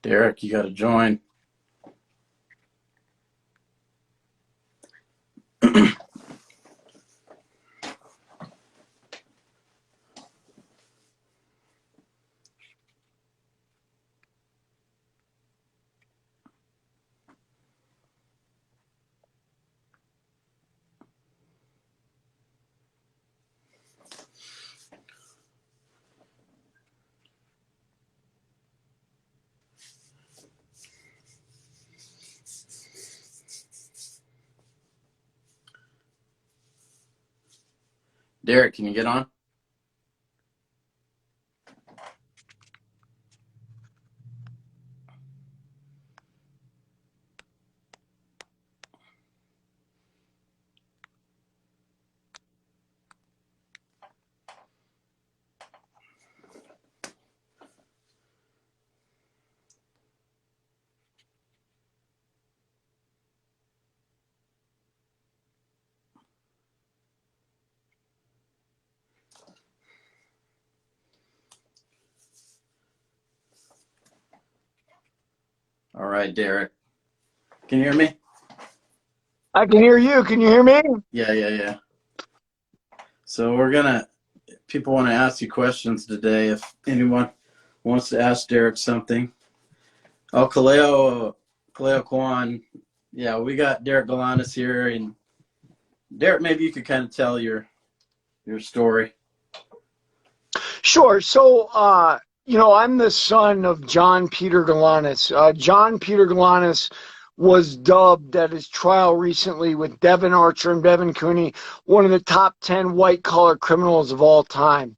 Derek, you got to join. Derek, can you get on? All right, Derek. Can you hear me? I can hear you. Can you hear me? Yeah. So people want to ask you questions today. If anyone wants to ask Derek something. Oh, Kaleo Kwan. Yeah, we got Derek Galanis here. And Derek, maybe you could kind of tell your story. Sure. So, I'm the son of John Peter Galanis. John Peter Galanis was dubbed at his trial recently with Devin Archer and Bevan Cooney one of the top 10 white-collar criminals of all time.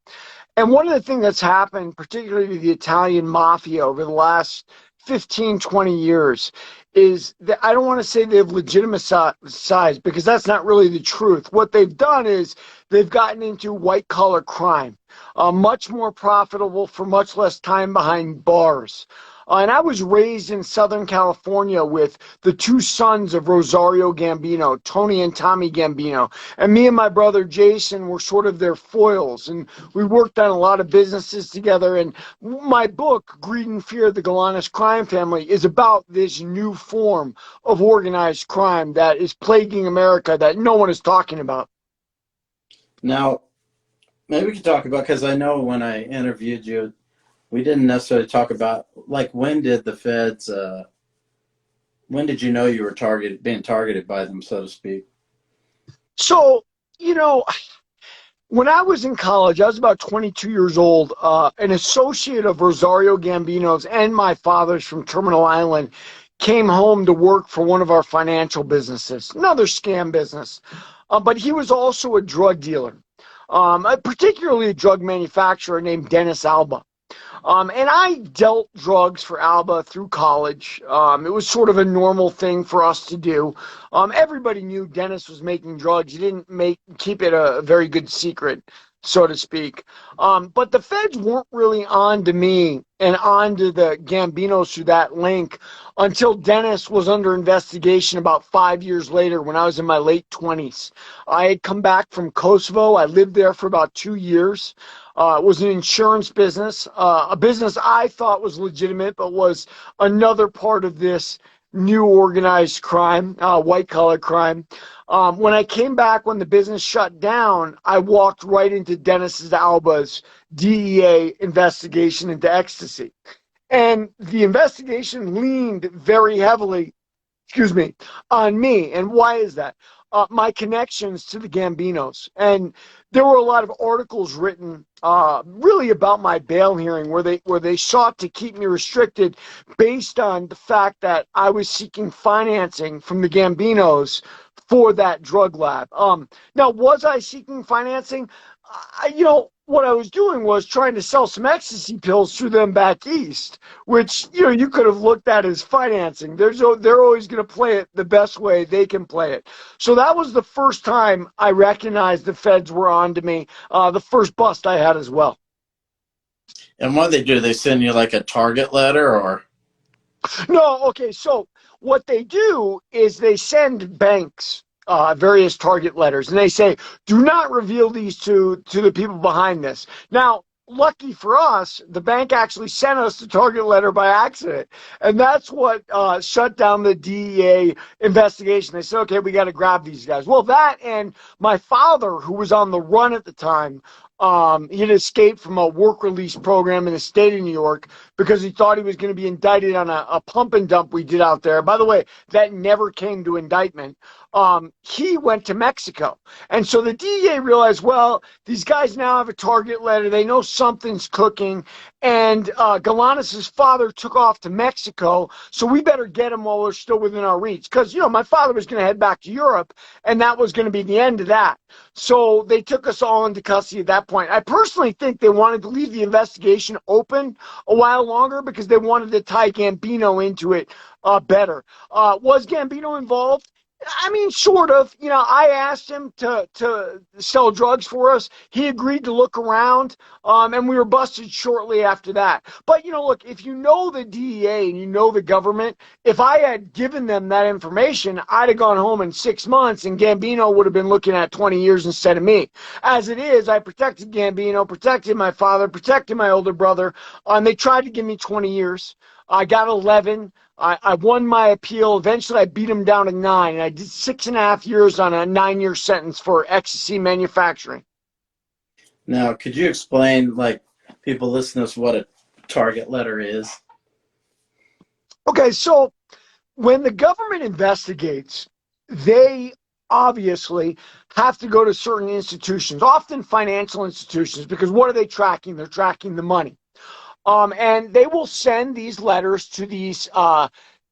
And one of the things that's happened, particularly to the Italian mafia over the last 15, 20 years, is that I don't want to say they've legitimized, because that's not really the truth. What they've done is they've gotten into white-collar crime, much more profitable for much less time behind bars. And I was raised in Southern California with the two sons of Rosario Gambino, Tony and Tommy Gambino. And me and my brother Jason were sort of their foils. And we worked on a lot of businesses together. And my book, Greed and Fear of the Galanis Crime Family, is about this new form of organized crime that is plaguing America that no one is talking about. Now, maybe we could talk about, because I know when I interviewed you, we didn't necessarily talk about, like, when did the feds, when did you know you were being targeted by them, so to speak? So, when I was in college, I was about 22 years old. An associate of Rosario Gambino's and my father's from Terminal Island came home to work for one of our financial businesses, another scam business. But he was also a drug dealer, particularly a drug manufacturer named Dennis Alba. And I dealt drugs for Alba through college. It was sort of a normal thing for us to do. Everybody knew Dennis was making drugs. He didn't keep it a very good secret, so to speak. But the feds weren't really on to me and on to the Gambinos through that link until Dennis was under investigation about 5 years later when I was in my late 20s. I had come back from Kosovo. I lived there for about 2 years. It was an insurance business, a business I thought was legitimate, but was another part of this new organized crime, white-collar crime. When I came back, when the business shut down, I walked right into Dennis Alba's DEA investigation into ecstasy. And the investigation leaned very heavily, on me. And why is that? My connections to the Gambinos. And there were a lot of articles written really about my bail hearing where they sought to keep me restricted based on the fact that I was seeking financing from the Gambinos for that drug lab. Now, was I seeking financing? What I was doing was trying to sell some ecstasy pills through them back east, which, you could have looked at as financing. They're always going to play it the best way they can play it. So that was the first time I recognized the feds were on to me, the first bust I had as well. And what do? They send you like a target letter, or? No, okay, so what they do is they send banks various target letters, and they say, do not reveal these to the people behind this. Now, lucky for us, the bank actually sent us the target letter by accident. And that's what shut down the DEA investigation. They said, okay, we got to grab these guys. Well, that and my father, who was on the run at the time, he had escaped from a work release program in the state of New York because he thought he was going to be indicted on a pump and dump we did out there. By the way, that never came to indictment. He went to Mexico. And so the DEA realized, well, these guys now have a target letter. They know something's cooking. And Galanis' father took off to Mexico. So we better get him while we're still within our reach. Because, my father was going to head back to Europe, and that was going to be the end of that. So they took us all into custody at that point. I personally think they wanted to leave the investigation open a while longer because they wanted to tie Gambino into it better. Was Gambino involved? I mean, sort of. I asked him to sell drugs for us. He agreed to look around, and we were busted shortly after that. But, look, if you know the DEA and you know the government, if I had given them that information, I'd have gone home in 6 months, and Gambino would have been looking at 20 years instead of me. As it is, I protected Gambino, protected my father, protected my older brother, and they tried to give me 20 years. I got 11. I won my appeal. Eventually, I beat him down to 9. And I did 6.5 years on a 9-year sentence for ecstasy manufacturing. Now, could you explain, people listening to us, what a target letter is? Okay, so when the government investigates, they obviously have to go to certain institutions, often financial institutions, because what are they tracking? They're tracking the money. And they will send these letters to these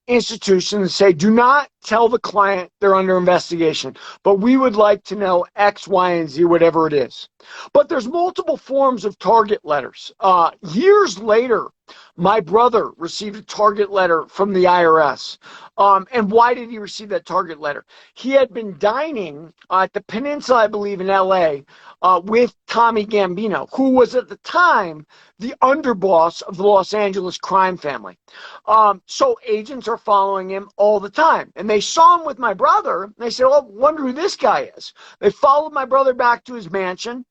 institutions and say, do not tell the client they're under investigation, but we would like to know X, Y, and Z, whatever it is. But there's multiple forms of target letters. Years later, my brother received a target letter from the IRS. And why did he receive that target letter? He had been dining at the Peninsula, I believe, in LA with Tommy Gambino, who was at the time the underboss of the Los Angeles crime family. So agents are following him all the time. And they saw him with my brother. And they said, oh, wonder who this guy is. They followed my brother back to his mansion.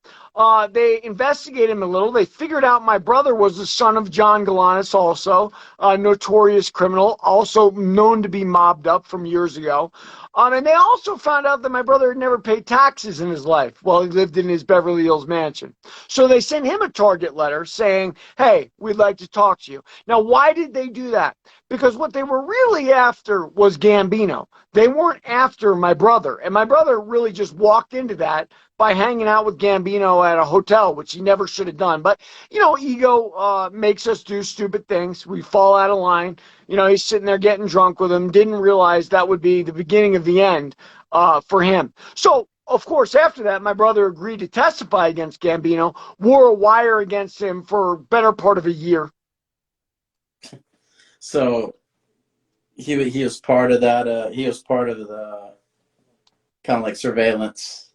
They investigated him a little. They figured out my brother was the son of John Galanis, also a notorious criminal, also known to be mobbed up from years ago. And they also found out that my brother had never paid taxes in his life while he lived in his Beverly Hills mansion. So they sent him a target letter saying, hey, we'd like to talk to you. Now, why did they do that? Because what they were really after was Gambino. They weren't after my brother. And my brother really just walked into that by hanging out with Gambino at a hotel, which he never should have done. But, ego makes us do stupid things. We fall out of line. He's sitting there getting drunk with him, didn't realize that would be the beginning of the end for him. So, of course, after that, my brother agreed to testify against Gambino, wore a wire against him for a better part of a year. So he was part of that. He was part of the kind of like surveillance.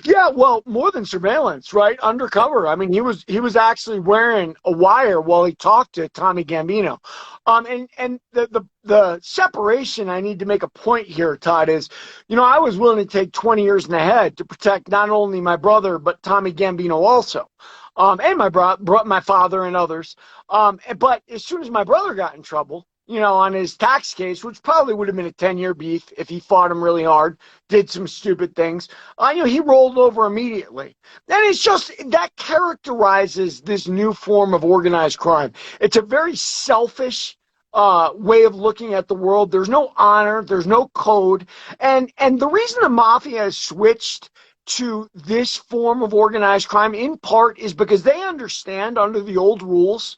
Yeah, well, more than surveillance, right? Undercover. I mean, he was actually wearing a wire while he talked to Tommy Gambino. And the separation I need to make a point here, Todd, is, I was willing to take 20 years in the head to protect not only my brother but Tommy Gambino also, and my father and others. But as soon as my brother got in trouble, on his tax case, which probably would have been a 10-year beef if he fought him really hard, did some stupid things, he rolled over immediately. And it's just, that characterizes this new form of organized crime. It's a very selfish way of looking at the world. There's no honor. There's no code. And the reason the mafia has switched to this form of organized crime, in part, is because they understand under the old rules,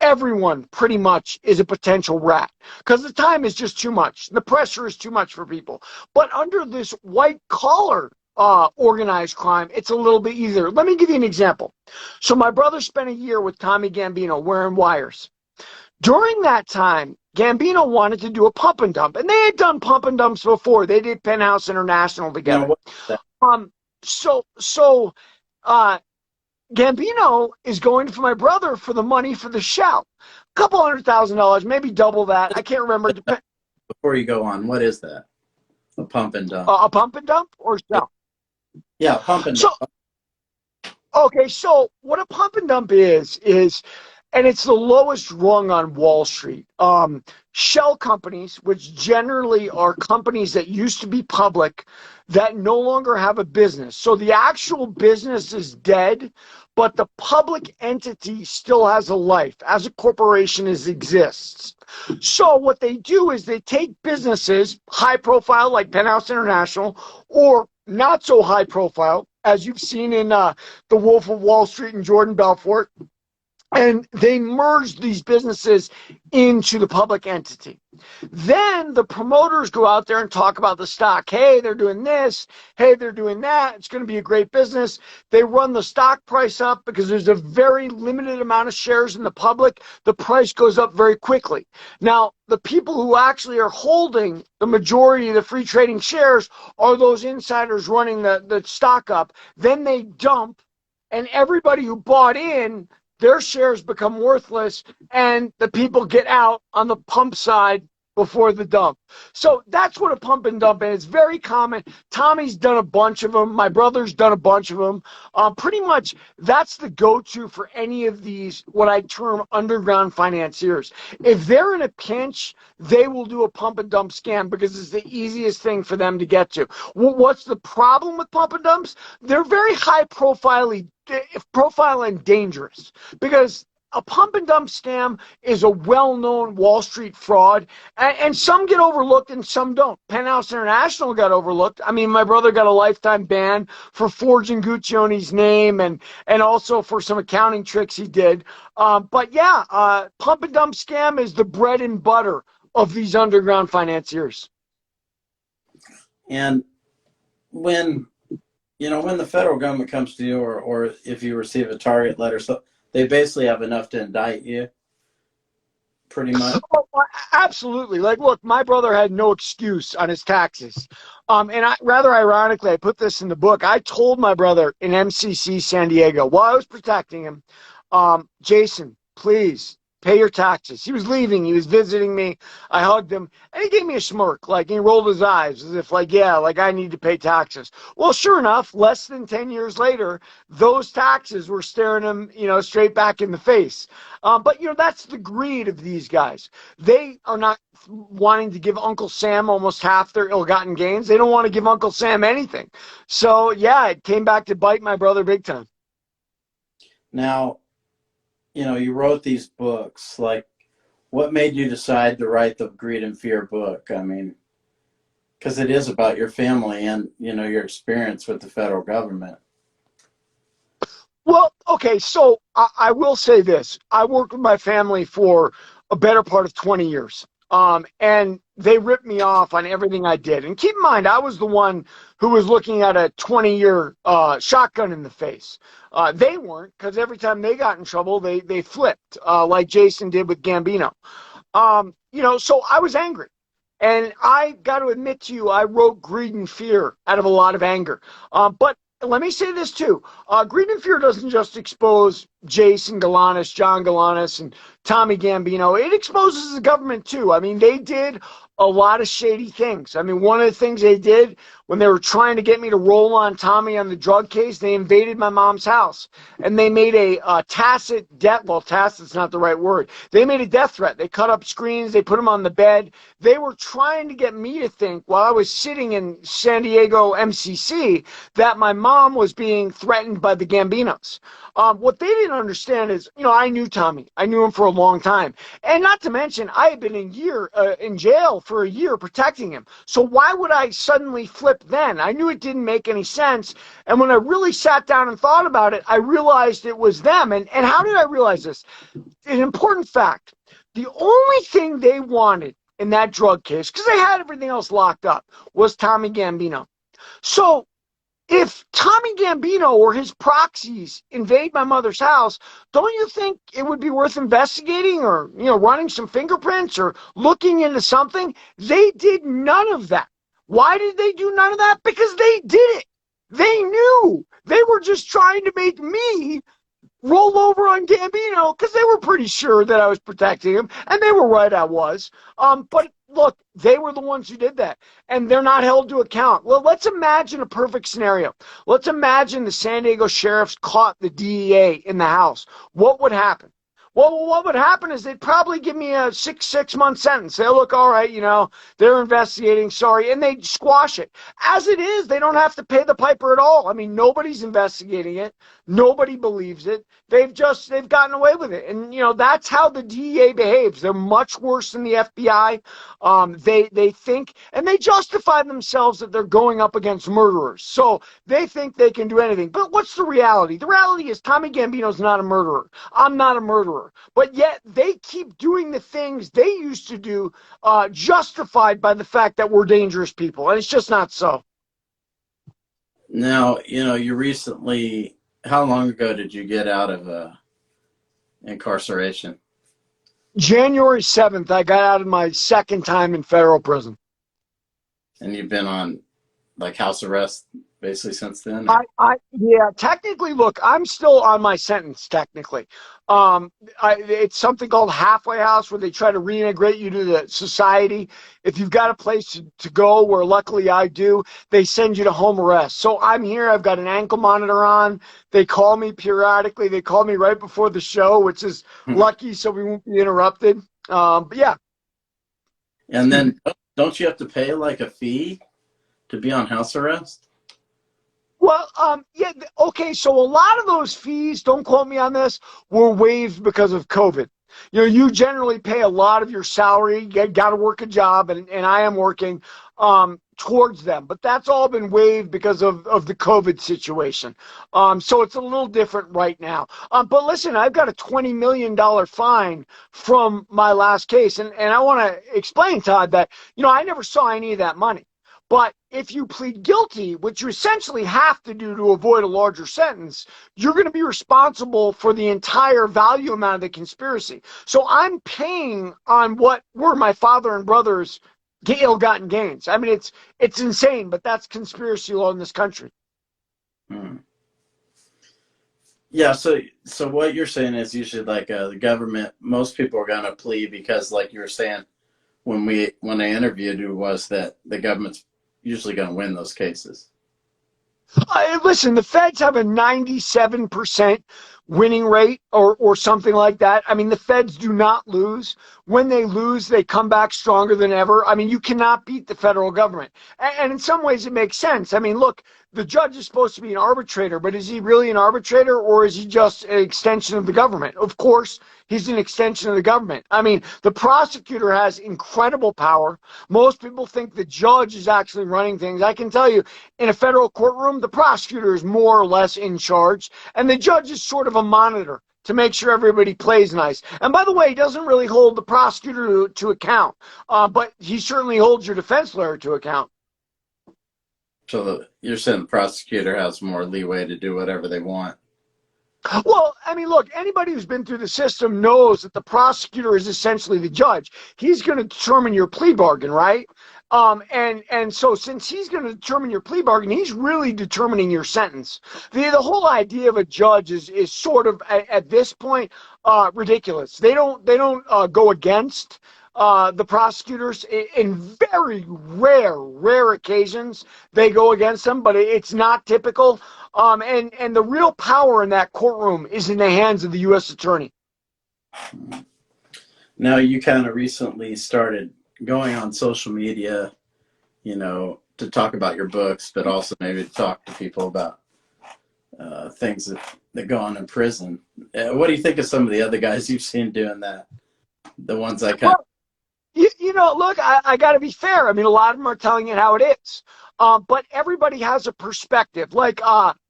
everyone pretty much is a potential rat because the time is just too much. The pressure is too much for people. But under this white collar organized crime, it's a little bit easier. Let me give you an example. So my brother spent a year with Tommy Gambino wearing wires. During that time, Gambino wanted to do a pump and dump, and they had done pump and dumps before. They did Penthouse International together. So Gambino is going for my brother for the money for the shell. A couple $100,000, maybe double that. I can't remember. Before you go on, what is that? A pump and dump. A pump and dump or shell? Yeah, pump and dump. Okay, so what a pump and dump is, and it's the lowest rung on Wall Street. Shell companies, which generally are companies that used to be public, that no longer have a business. So the actual business is dead, but the public entity still has a life as a corporation exists. So what they do is they take businesses, high profile like Penthouse International, or not so high profile, as you've seen in The Wolf of Wall Street and Jordan Belfort, and they merge these businesses into the public entity. Then the promoters go out there and talk about the stock. Hey, they're doing this. Hey, they're doing that. It's going to be a great business. They run the stock price up because there's a very limited amount of shares in the public. The price goes up very quickly. Now, the people who actually are holding the majority of the free trading shares are those insiders running the stock up. Then they dump, and everybody who bought in, their shares become worthless, and the people get out on the pump side before the dump. So that's what a pump and dump is. It's very common. Tommy's done a bunch of them. My brother's done a bunch of them. Pretty much that's the go-to for any of these, what I term underground financiers. If they're in a pinch, they will do a pump and dump scam because it's the easiest thing for them to get to. What's the problem with pump and dumps? They're very high profile and dangerous because a pump and dump scam is a well-known Wall Street fraud, and some get overlooked and some don't. Penthouse International got overlooked. I mean, my brother got a lifetime ban for forging Guccione's name and also for some accounting tricks he did. But yeah, pump and dump scam is the bread and butter of these underground financiers. And when when the federal government comes to you, or if you receive a target letter, so they basically have enough to indict you, pretty much. Oh, absolutely. Like, look, my brother had no excuse on his taxes. And rather ironically, I put this in the book. I told my brother in MCC San Diego while I was protecting him, Jason, please pay your taxes. He was leaving. He was visiting me. I hugged him, and he gave me a smirk. Like, he rolled his eyes as if, like, yeah, like I need to pay taxes. Well, sure enough, less than 10 years later, those taxes were staring him, straight back in the face. But, that's the greed of these guys. They are not wanting to give Uncle Sam almost half their ill-gotten gains. They don't want to give Uncle Sam anything. So, yeah, it came back to bite my brother big time. Now, you wrote these books. Like, what made you decide to write the Greed and Fear book? I mean, because it is about your family and, your experience with the federal government. Well, okay, so I will say this. I worked with my family for a better part of 20 years. And they ripped me off on everything I did. And keep in mind, I was the one who was looking at a 20-year shotgun in the face. They weren't, because every time they got in trouble, they flipped, like Jason did with Gambino. So I was angry. And I got to admit to you, I wrote Greed and Fear out of a lot of anger. But let me say this too. Greed and Fear doesn't just expose Jason Galanis, John Galanis, and Tommy Gambino. It exposes the government too. I mean, they did a lot of shady things. I mean, one of the things they did when they were trying to get me to roll on Tommy on the drug case, they invaded my mom's house and they made a tacit death. Well, tacit's not the right word. They made a death threat. They cut up screens. They put them on the bed. They were trying to get me to think while I was sitting in San Diego MCC that my mom was being threatened by the Gambinos. What they didn't understand is, I knew Tommy. I knew him for a long time. And not to mention, I had been in jail for a year protecting him. So why would I suddenly flip then? I knew it didn't make any sense. And when I really sat down and thought about it, I realized it was them. And how did I realize this? An important fact. The only thing they wanted in that drug case, because they had everything else locked up, was Tommy Gambino. So if Tommy Gambino or his proxies invade my mother's house, don't you think it would be worth investigating or, running some fingerprints or looking into something? They did none of that. Why did they do none of that? Because they did it. They knew. They were just trying to make me roll over on Gambino because they were pretty sure that I was protecting him, and they were right, I was. But look, they were the ones who did that, and they're not held to account. Well, let's imagine a perfect scenario. Let's imagine the San Diego sheriffs caught the DEA in the house. What would happen? Well, what would happen is they'd probably give me a six-month sentence. Say, look, all right, they're investigating, sorry, and they'd squash it. As it is, they don't have to pay the piper at all. I mean, nobody's investigating it. Nobody believes it. They've gotten away with it. And, that's how the DEA behaves. They're much worse than the FBI. They think, and they justify themselves that they're going up against murderers. So they think they can do anything. But what's the reality? The reality is Tommy Gambino's not a murderer. I'm not a murderer. But yet they keep doing the things they used to do, justified by the fact that we're dangerous people. And it's just not so. Now, you recently, how long ago did you get out of incarceration? January 7th, I got out of my second time in federal prison. And you've been on like house arrest basically since then? Yeah, technically, look, I'm still on my sentence, technically. It's something called halfway house where they try to reintegrate you to the society. If you've got a place to go, where luckily I do, they send you to home arrest. So I'm here. I've got an ankle monitor on. They call me periodically. They call me right before the show, which is lucky so we won't be interrupted. But yeah. And then don't you have to pay like a fee to be on house arrest? Well, yeah, okay, so a lot of those fees, don't quote me on this, were waived because of COVID. You generally pay a lot of your salary, you got to work a job, and I am working towards them. But that's all been waived because of the COVID situation. So it's a little different right now. But listen, I've got a $20 million fine from my last case. And I want to explain, Todd, that, I never saw any of that money. But if you plead guilty, which you essentially have to do to avoid a larger sentence, you're going to be responsible for the entire value amount of the conspiracy. So I'm paying on what were my father and brother's ill-gotten gains. I mean, it's insane, but that's conspiracy law in this country. Yeah, so what you're saying is usually like the government, most people are going to plea because, like you were saying, when I interviewed you, was that the government's usually going to win those cases. Listen, the feds have a 97% winning rate or something like that. I mean, the feds do not lose. When they lose, they come back stronger than ever. I mean, you cannot beat the federal government. And in some ways, it makes sense. I mean, look, the judge is supposed to be an arbitrator, but is he really an arbitrator, or is he just an extension of the government? Of course, he's an extension of the government. I mean, the prosecutor has incredible power. Most people think the judge is actually running things. I can tell you, in a federal courtroom, the prosecutor is more or less in charge, and the judge is sort of a monitor to make sure everybody plays nice. And by the way, he doesn't really hold the prosecutor to account, but he certainly holds your defense lawyer to account. So you're saying the prosecutor has more leeway to do whatever they want? Well, I mean, look, anybody who's been through the system knows that the prosecutor is essentially the judge. He's going to determine your plea bargain, right? And so since he's going to determine your plea bargain, he's really determining your sentence. The whole idea of a judge is sort of at this point ridiculous. They don't go against the prosecutors. In very rare occasions they go against them, but it's not typical. And the real power in that courtroom is in the hands of the U.S. attorney. Now, you kind of recently started going on social media, to talk about your books, but also maybe to talk to people about things that go on in prison. What do you think of some of the other guys you've seen doing that? The ones I kind of... Look, I got to be fair. I mean, a lot of them are telling it how it is. But everybody has a perspective. Like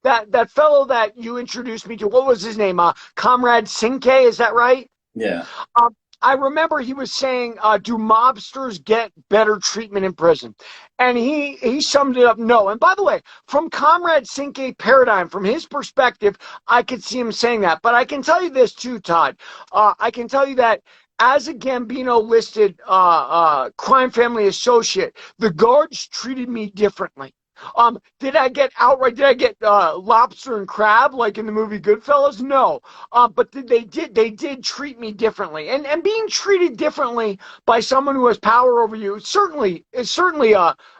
that fellow that you introduced me to, what was his name? Comrade Sinke, is that right? Yeah. I remember he was saying, do mobsters get better treatment in prison? And he summed it up, no. And by the way, from Comrade Sinke paradigm, from his perspective, I could see him saying that. But I can tell you this too, Todd. I can tell you that as a Gambino-listed crime family associate, the guards treated me differently. Did I get outright? Did I get lobster and crab like in the movie Goodfellas? No. But they did treat me differently, and being treated differently by someone who has power over you is certainly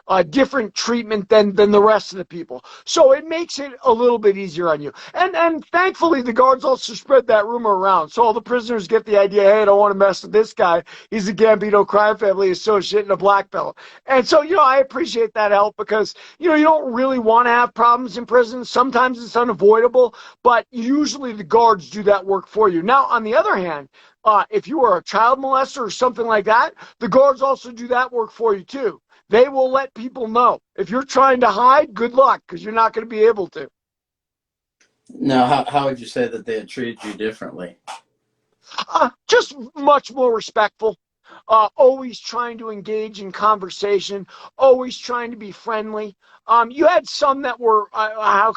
a different treatment than the rest of the people. So it makes it a little bit easier on you. And thankfully the guards also spread that rumor around, so all the prisoners get the idea. Hey, I don't want to mess with this guy. He's a Gambino crime family associate and a black belt. And so I appreciate that help because you don't really want to have problems in prison. Sometimes it's unavoidable, but usually the guards do that work for you. Now, on the other hand, if you are a child molester or something like that, the guards also do that work for you too. They will let people know. If you're trying to hide, good luck, because you're not going to be able to. Now, how would you say that they had treated you differently? Just much more respectful. Always trying to engage in conversation, always trying to be friendly. You had some that were, how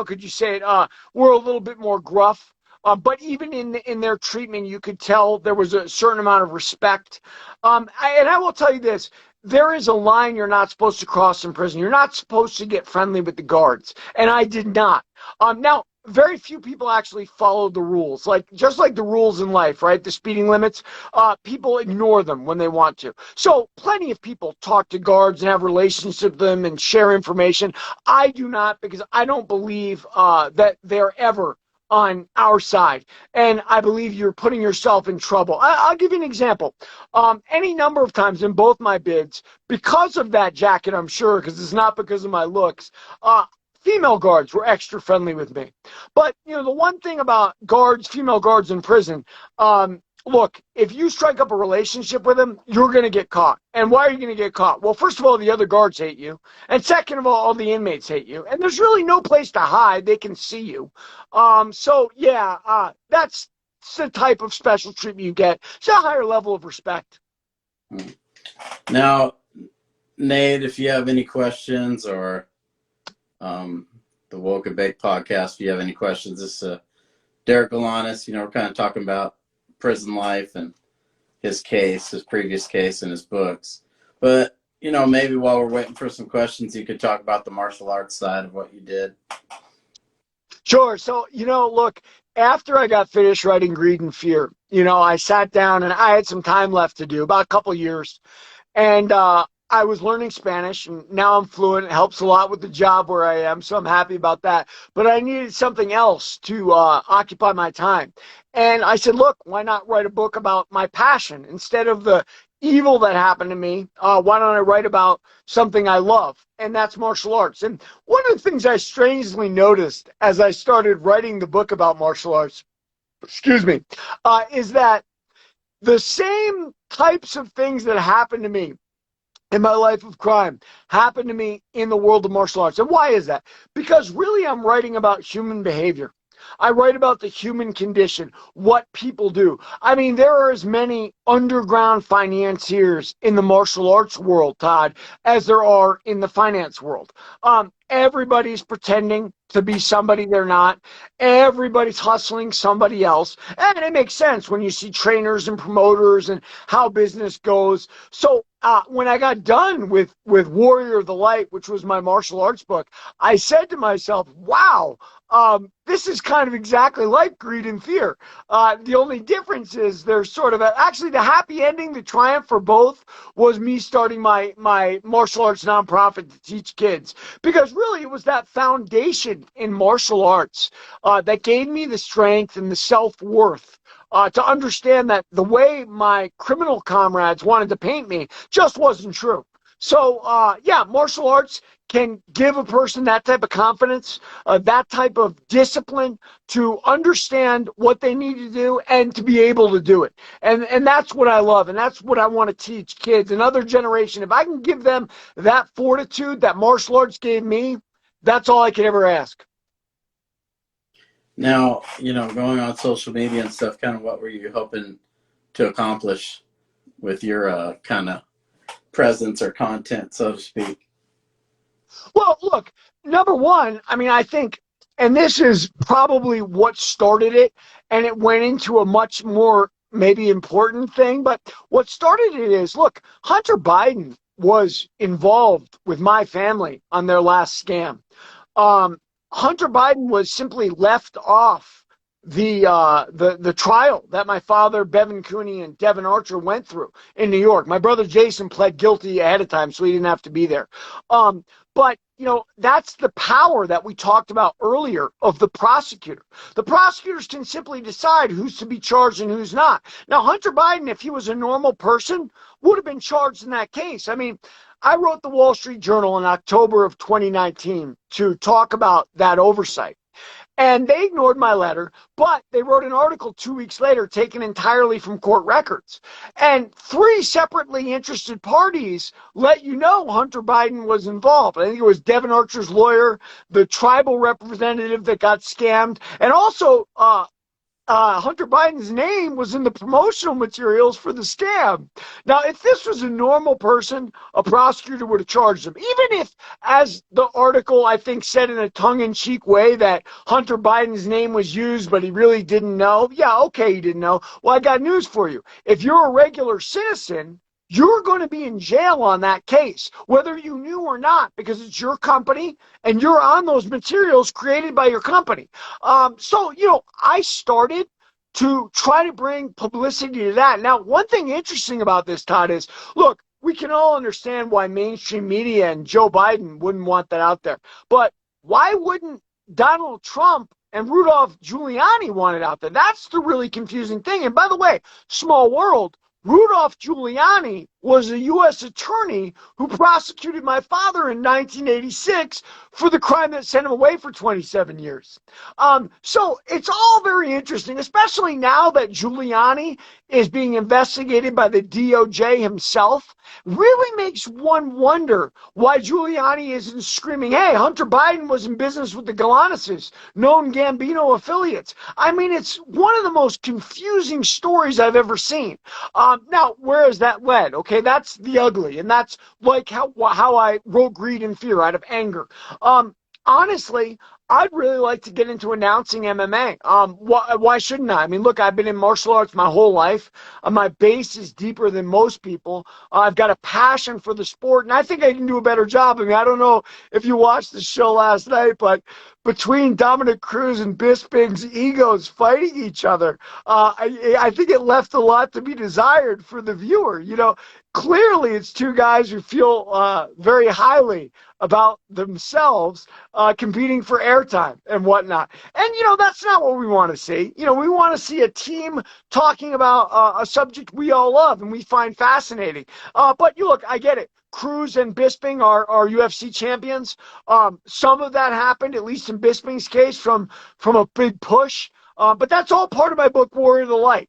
could you say it, were a little bit more gruff. But even in their treatment, you could tell there was a certain amount of respect. And I will tell you this. There is a line you're not supposed to cross in prison. You're not supposed to get friendly with the guards. And I did not. Now, very few people actually follow the rules, just like the rules in life, right? The speeding limits, people ignore them when they want to. So plenty of people talk to guards and have relationships with them and share information. I do not, because I don't believe that they're ever on our side, and I believe you're putting yourself in trouble. I'll give you an example. Any number of times in both my bids, because of that jacket, I'm sure, because it's not because of my looks, female guards were extra friendly with me. But, the one thing about female guards in prison, look, if you strike up a relationship with them, you're going to get caught. And why are you going to get caught? Well, first of all, the other guards hate you. And second of all the inmates hate you. And there's really no place to hide. They can see you. That's the type of special treatment you get. It's a higher level of respect. Now, Nate, if you have any questions, or the Woke and Bake podcast, if you have any questions, this is Derek Galanis. We're kind of talking about prison life and his previous case, and his books. But, maybe while we're waiting for some questions, you could talk about the martial arts side of what you did. Sure. So, look, after I got finished writing Greed and Fear, I sat down and I had some time left to do, about a couple years. And I was learning Spanish, and now I'm fluent. It helps a lot with the job where I am, so I'm happy about that. But I needed something else to occupy my time. And I said, look, why not write a book about my passion? Instead of the evil that happened to me, why don't I write about something I love? And that's martial arts. And one of the things I strangely noticed as I started writing the book about martial arts, is that the same types of things that happened to me in my life of crime happened to me in the world of martial arts. And why is that? Because really I'm writing about human behavior. I write about the human condition, what people do. I mean, there are as many underground financiers in the martial arts world, Todd, as there are in the finance world. Everybody's pretending to be somebody they're not. Everybody's hustling somebody else. And it makes sense when you see trainers and promoters and how business goes. So when I got done with Warrior of the Light, which was my martial arts book, I said to myself, wow, this is kind of exactly like Greed and Fear. The only difference is there's sort of actually the happy ending, the triumph for both was me starting my martial arts nonprofit to teach kids. Because really it was that foundation in martial arts that gave me the strength and the self-worth to understand that the way my criminal comrades wanted to paint me just wasn't true. So, martial arts can give a person that type of confidence, that type of discipline to understand what they need to do and to be able to do it. And that's what I love, and that's what I want to teach kids, another generation. If I can give them that fortitude that martial arts gave me, that's all I could ever ask. Now, going on social media and stuff, kind of what were you hoping to accomplish with your kind of presence or content, so to speak? Well, look, number one, I mean, I think, and this is probably what started it, and it went into a much more maybe important thing, but what started it is, look, Hunter Biden was involved with my family on their last scam. Hunter Biden was simply left off the trial that my father, Bevan Cooney, and Devin Archer went through in New York. My brother Jason pled guilty ahead of time, so he didn't have to be there. But that's the power that we talked about earlier of the prosecutor. The prosecutors can simply decide who's to be charged and who's not. Now, Hunter Biden, if he was a normal person, would have been charged in that case. I mean, I wrote the Wall Street Journal in October of 2019 to talk about that oversight. And they ignored my letter, but they wrote an article 2 weeks later taken entirely from court records. And 3 separately interested parties let you know Hunter Biden was involved. I think it was Devin Archer's lawyer, the tribal representative that got scammed, and also Hunter Biden's name was in the promotional materials for the scam. Now, if this was a normal person, a prosecutor would have charged him. Even if, as the article, I think, said in a tongue-in-cheek way that Hunter Biden's name was used, but he really didn't know. Yeah, okay, he didn't know. Well, I got news for you. If you're a regular citizen, you're going to be in jail on that case, whether you knew or not, because it's your company and you're on those materials created by your company. So, I started to try to bring publicity to that. Now, one thing interesting about this, Todd, is, look, we can all understand why mainstream media and Joe Biden wouldn't want that out there. But why wouldn't Donald Trump and Rudolph Giuliani want it out there? That's the really confusing thing. And by the way, small world, Rudolph Giuliani was a U.S. attorney who prosecuted my father in 1986 for the crime that sent him away for 27 years. So it's all very interesting, especially now that Giuliani is being investigated by the DOJ himself. Really makes one wonder why Giuliani isn't screaming, hey, Hunter Biden was in business with the Galanises, known Gambino affiliates. I mean, it's one of the most confusing stories I've ever seen. Now, where has that led? Okay, that's the ugly, and that's like how I wrote Greed and Fear out of anger. Honestly, I'd really like to get into announcing MMA. Why shouldn't I? I mean, look, I've been in martial arts my whole life. My base is deeper than most people. I've got a passion for the sport, and I think I can do a better job. I mean, I don't know if you watched the show last night, but between Dominic Cruz and Bisping's egos fighting each other, I think it left a lot to be desired for the viewer. Clearly it's 2 guys who feel very highly about themselves competing for airtime and whatnot. And, that's not what we want to see. We want to see a team talking about a subject we all love and we find fascinating. But look, I get it. Cruz and Bisping are UFC champions. Some of that happened, at least in Bisping's case, from a big push. But that's all part of my book, Warrior of the Light.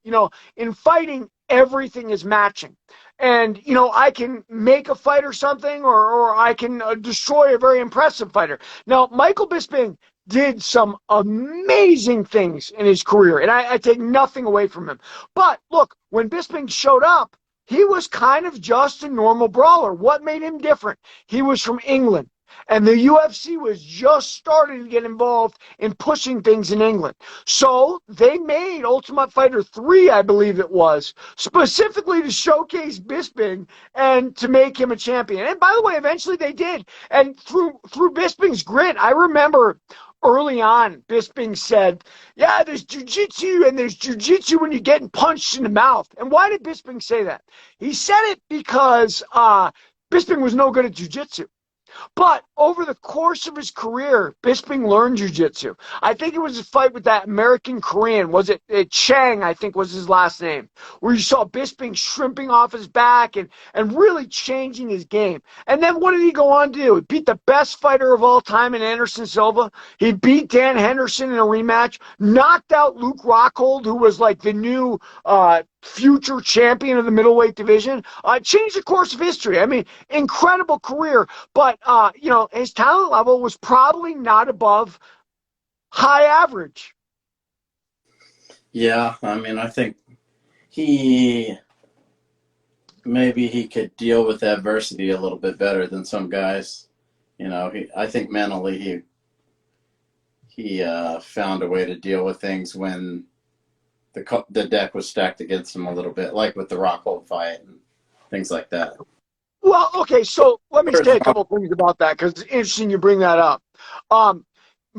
In fighting, everything is matching. And, I can make a fighter something or I can destroy a very impressive fighter. Now, Michael Bisping did some amazing things in his career, and I take nothing away from him. But, look, when Bisping showed up, he was kind of just a normal brawler. What made him different? He was from England. And the UFC was just starting to get involved in pushing things in England. So they made Ultimate Fighter 3, I believe it was, specifically to showcase Bisping and to make him a champion. And by the way, eventually they did. And through Bisping's grit, I remember early on, Bisping said, yeah, there's jujitsu and there's jujitsu when you're getting punched in the mouth. And why did Bisping say that? He said it because Bisping was no good at jujitsu. But over the course of his career, Bisping learned jiu-jitsu. I think it was a fight with that American Korean. Was it Chang, I think was his last name, where you saw Bisping shrimping off his back and really changing his game. And then what did he go on to do? He beat the best fighter of all time in Anderson Silva. He beat Dan Henderson in a rematch, knocked out Luke Rockhold, who was like the new future champion of the middleweight division, changed the course of history. I mean, incredible career, but his talent level was probably not above high average. Yeah, I mean, I think he could deal with adversity a little bit better than some guys. I think mentally he found a way to deal with things when the deck was stacked against him a little bit, like with the Rockhold fight and things like that. Well, okay, so let me Or it's say a wrong. couple of things about that because it's interesting you bring that up. Um,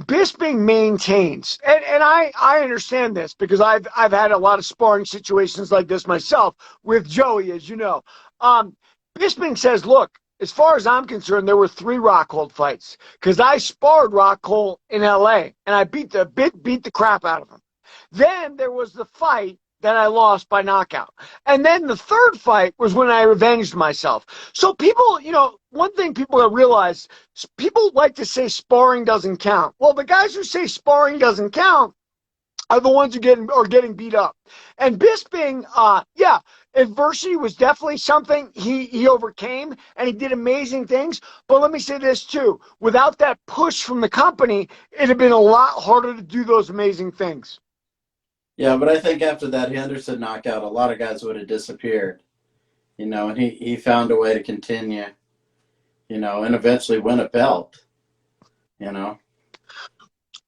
Bisping maintains, and I understand this because I've had a lot of sparring situations like this myself with Joey, as you know. Um, Bisping says, look, as far as I'm concerned, there were three Rockhold fights because I sparred Rockhold in LA and I beat the crap out of him. Then there was the fight that I lost by knockout. And then the third fight was when I revenged myself. So people, one thing people have realized, people like to say sparring doesn't count. Well, the guys who say sparring doesn't count are the ones who are getting beat up. And Bisping, yeah, adversity was definitely something he overcame, and he did amazing things. But let me say this too: without that push from the company, it'd have been a lot harder to do those amazing things. Yeah, but I think after that Henderson knockout, a lot of guys would have disappeared. And he found a way to continue. And eventually win a belt. You know.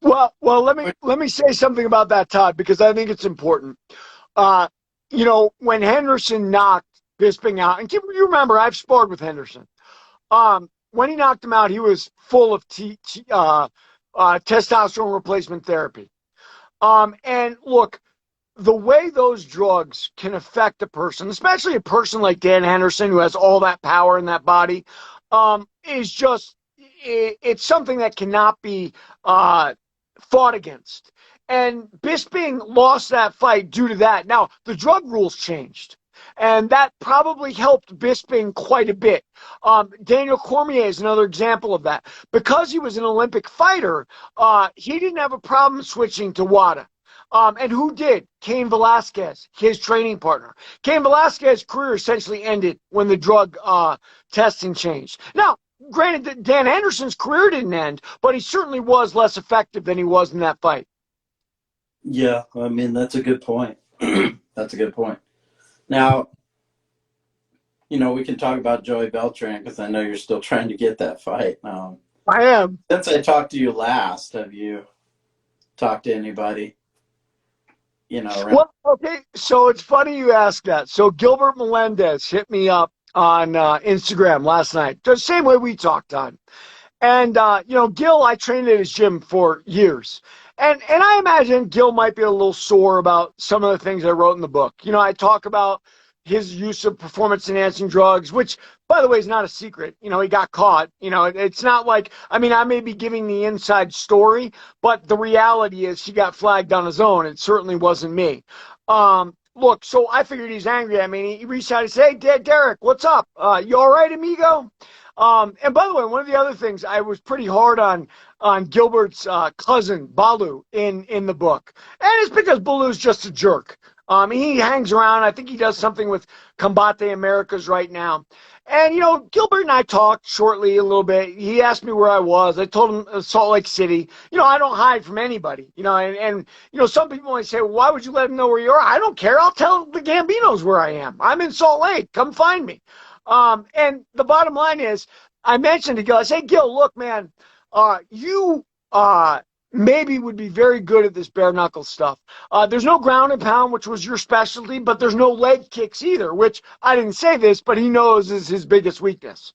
Well, let me say something about that, Todd, because I think it's important. Uh, when Henderson knocked Bisping out, and you remember I've sparred with Henderson. When he knocked him out, he was full of testosterone replacement therapy. And look, the way those drugs can affect a person, especially a person like Dan Henderson who has all that power in that body, is just it's something that cannot be fought against. And Bisping lost that fight due to that. Now the drug rules changed. And that probably helped Bisping quite a bit. Daniel Cormier is another example of that. Because he was an Olympic fighter, he didn't have a problem switching to WADA. And who did? Cain Velasquez, his training partner. Cain Velasquez's career essentially ended when the drug testing changed. Now, granted, Dan Anderson's career didn't end, but he certainly was less effective than he was in that fight. Yeah, I mean that's a good point. That's a good point. Now, we can talk about Joey Beltran because I know you're still trying to get that fight. I am. Since I talked to you last, have you talked to anybody? Around? Well, okay, so it's funny you ask that. So Gilbert Melendez hit me up on Instagram last night, the same way we talked on. And Gil, I trained at his gym for years. And I imagine Gil might be a little sore about some of the things I wrote in the book. I talk about his use of performance enhancing drugs, which by the way is not a secret. He got caught. It's not like, I mean, I may be giving the inside story, but the reality is he got flagged on his own. It certainly wasn't me. Look, so I figured he's angry at me. He reached out and said, "Hey, Derek, what's up? You all right, amigo?" And by the way, one of the other things I was pretty hard on Gilbert's cousin Balu in the book, and it's because Balu's just a jerk. He hangs around. I think he does something with Combate Americas right now. And Gilbert and I talked shortly a little bit. He asked me where I was. I told him Salt Lake City. I don't hide from anybody. And some people might say, well, why would you let him know where you are? I don't care. I'll tell the Gambinos where I am. I'm in Salt Lake. Come find me. And the bottom line is, I mentioned to Gil, I say, Gil, look, man, you maybe would be very good at this bare knuckle stuff. There's no ground and pound, which was your specialty, but there's no leg kicks either, which I didn't say this, but he knows is his biggest weakness.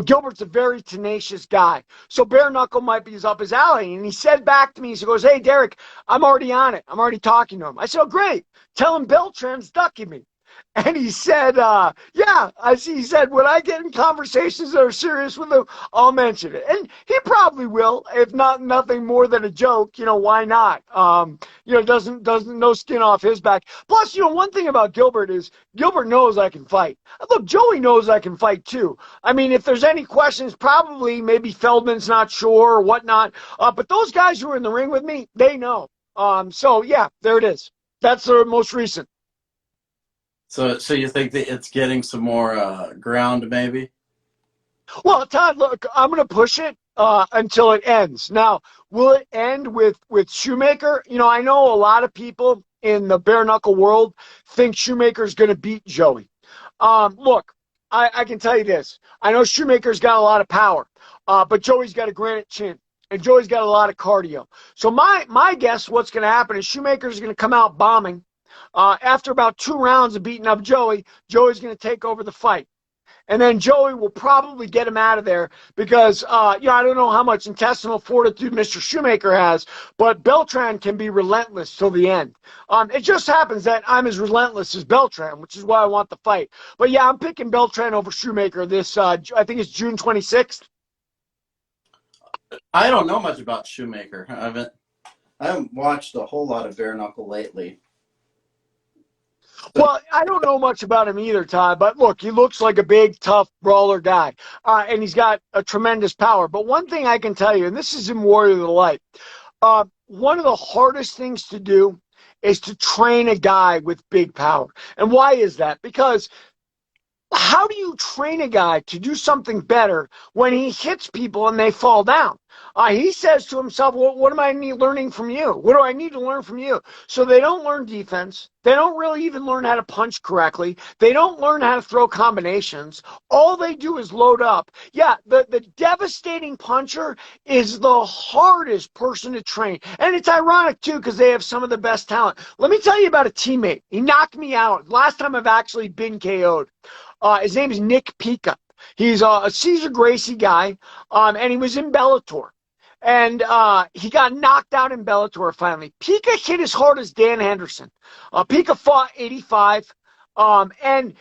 Gilbert's a very tenacious guy, so bare knuckle might be up his alley. And he said back to me, he goes, "Hey, Derek, I'm already on it. I'm already talking to him." I said, "Oh, great. Tell him Beltran's ducking me." And he said, yeah, he said, when I get in conversations that are serious with him, I'll mention it. And he probably will, if not nothing more than a joke, why not? Doesn't no skin off his back. Plus, one thing about Gilbert is Gilbert knows I can fight. Look, Joey knows I can fight too. I mean, if there's any questions, probably maybe Feldman's not sure or whatnot. But those guys who are in the ring with me, they know. So yeah, there it is. That's the most recent. So you think that it's getting some more ground, maybe? Well, Todd, look, I'm going to push it until it ends. Now, will it end with Shoemaker? I know a lot of people in the bare knuckle world think Shoemaker's going to beat Joey. Look, I can tell you this. I know Shoemaker's got a lot of power, but Joey's got a granite chin. And Joey's got a lot of cardio. So my guess what's going to happen is Shoemaker's going to come out bombing. After about 2 rounds of beating up Joey's going to take over the fight. And then Joey will probably get him out of there because, I don't know how much intestinal fortitude Mr. Shoemaker has, but Beltran can be relentless till the end. It just happens that I'm as relentless as Beltran, which is why I want the fight. But yeah, I'm picking Beltran over Shoemaker this, I think it's June 26th. I don't know much about Shoemaker. I haven't watched a whole lot of bare knuckle lately. Well, I don't know much about him either, Todd, but look, he looks like a big, tough brawler guy, and he's got a tremendous power. But one thing I can tell you, and this is in Warrior of the Light, one of the hardest things to do is to train a guy with big power. And why is that? Because how do you train a guy to do something better when he hits people and they fall down? He says to himself, well, what am I learning from you? What do I need to learn from you? So they don't learn defense. They don't really even learn how to punch correctly. They don't learn how to throw combinations. All they do is load up. Yeah, the devastating puncher is the hardest person to train. And it's ironic, too, because they have some of the best talent. Let me tell you about a teammate. He knocked me out. Last time I've actually been KO'd. His name is Nick Pica. He's a Cesar Gracie guy, and he was in Bellator. And he got knocked out in Bellator finally. Pica hit as hard as Dan Henderson. Pica fought 85. And,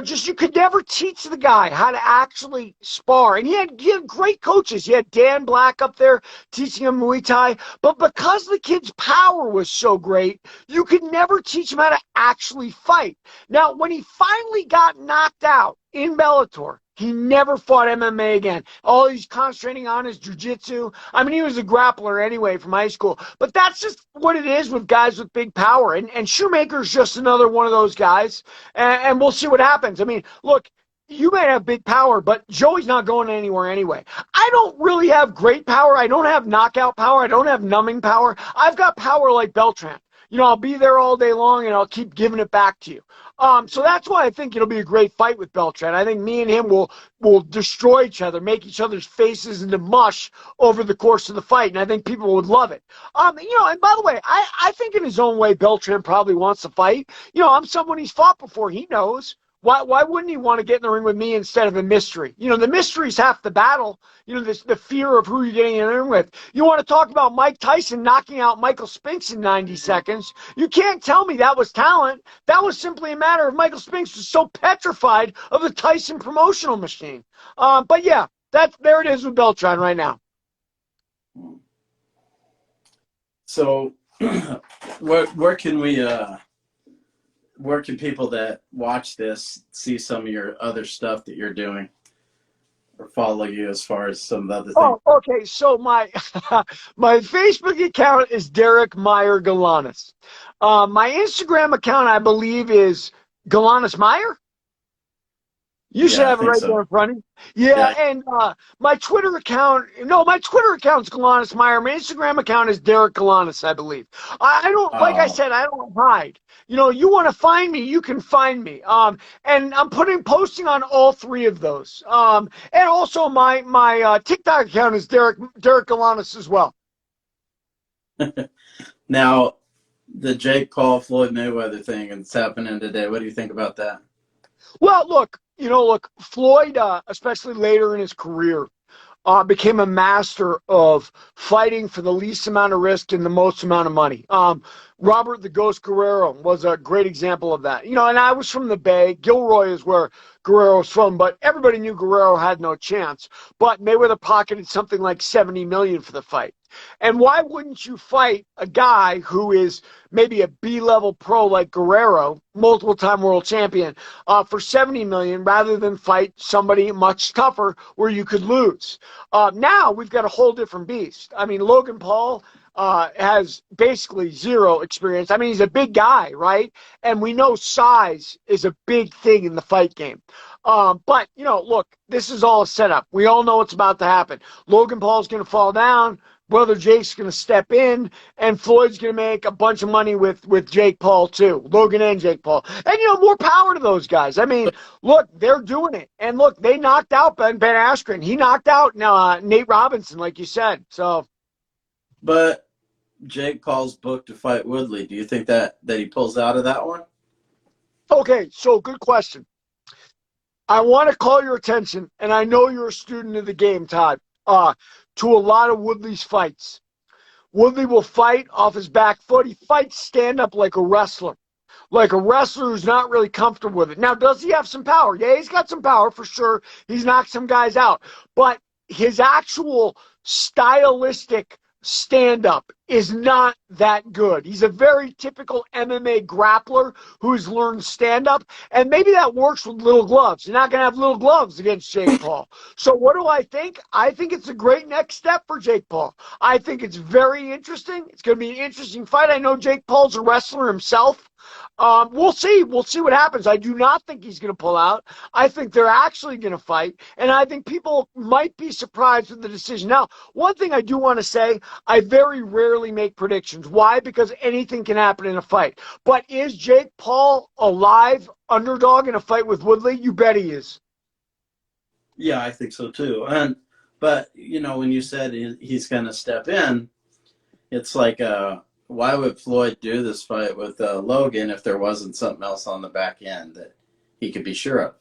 just you could never teach the guy how to actually spar. And he had great coaches. He had Dan Black up there teaching him Muay Thai. But because the kid's power was so great, you could never teach him how to actually fight. Now, when he finally got knocked out in Bellator, he never fought MMA again. All he's concentrating on is jiu-jitsu. I mean, he was a grappler anyway from high school. But that's just what it is with guys with big power. And Shoemaker's just another one of those guys. And we'll see what happens. I mean, look, you may have big power, but Joey's not going anywhere anyway. I don't really have great power. I don't have knockout power. I don't have numbing power. I've got power like Beltran. I'll be there all day long, and I'll keep giving it back to you. So that's why I think it'll be a great fight with Beltran. I think me and him will destroy each other, make each other's faces into mush over the course of the fight, and I think people would love it. And by the way, I think in his own way, Beltran probably wants to fight. I'm someone he's fought before. He knows. Why wouldn't he want to get in the ring with me instead of a mystery? The mystery's half the battle. The fear of who you're getting in the ring with. You want to talk about Mike Tyson knocking out Michael Spinks in 90 seconds? You can't tell me that was talent. That was simply a matter of Michael Spinks was so petrified of the Tyson promotional machine. But yeah, there it is with Beltran right now. So, where can we? Where can people that watch this see some of your other stuff that you're doing or follow you as far as some of the other things? Oh, okay. So my my Facebook account is Derek Meyer Galanis. My Instagram account, I believe, is Galanis Meyer. You should have it right there in front of you. Yeah, and my Twitter account's Galanis Meyer. My Instagram account is Derek Galanis, I believe. I don't, like I said, I don't hide. You want to find me, you can find me. And I'm posting on all three of those. And also my TikTok account is Derek Galanis as well. Now, the Jake Paul Floyd Mayweather thing that's happening today, what do you think about that? Well, look, Floyd, especially later in his career, became a master of fighting for the least amount of risk and the most amount of money. Robert the Ghost Guerrero was a great example of that. And I was from the Bay. Gilroy is where Guerrero's from, but everybody knew Guerrero had no chance. But Mayweather pocketed something like $70 million for the fight. And why wouldn't you fight a guy who is maybe a B-level pro like Guerrero, multiple-time world champion, for $70 million rather than fight somebody much tougher where you could lose? Now we've got a whole different beast. I mean, Logan Paul has basically zero experience. I mean, he's a big guy, right? And we know size is a big thing in the fight game. But, look, this is all a setup. We all know what's about to happen. Logan Paul's going to fall down. Brother Jake's going to step in, and Floyd's going to make a bunch of money with Jake Paul, too. Logan and Jake Paul. And, more power to those guys. I mean, look, they're doing it. And, look, they knocked out Ben Askren. He knocked out Nate Robinson, like you said. But Jake Paul's booked to fight Woodley. Do you think that he pulls out of that one? Okay, so good question. I want to call your attention, and I know you're a student of the game, Todd, to a lot of Woodley's fights. Woodley will fight off his back foot. He fights stand up like a wrestler. Like a wrestler who's not really comfortable with it. Now, does he have some power? Yeah, he's got some power for sure. He's knocked some guys out. But his actual stylistic stand-up is not that good. He's a very typical MMA grappler who's learned stand-up, and maybe that works with little gloves. You're not going to have little gloves against Jake Paul. So what do I think? I think it's a great next step for Jake Paul. I think it's very interesting. It's going to be an interesting fight. I know Jake Paul's a wrestler himself. We'll see. We'll see what happens. I do not think he's going to pull out. I think they're actually going to fight, and I think people might be surprised with the decision. Now, one thing I do want to say, I very rarely make predictions. Why? Because anything can happen in a fight. But is Jake Paul a live underdog in a fight with Woodley? You bet he is. Yeah, I think so too. But when you said he's going to step in, it's like, why would Floyd do this fight with Logan if there wasn't something else on the back end that he could be sure of?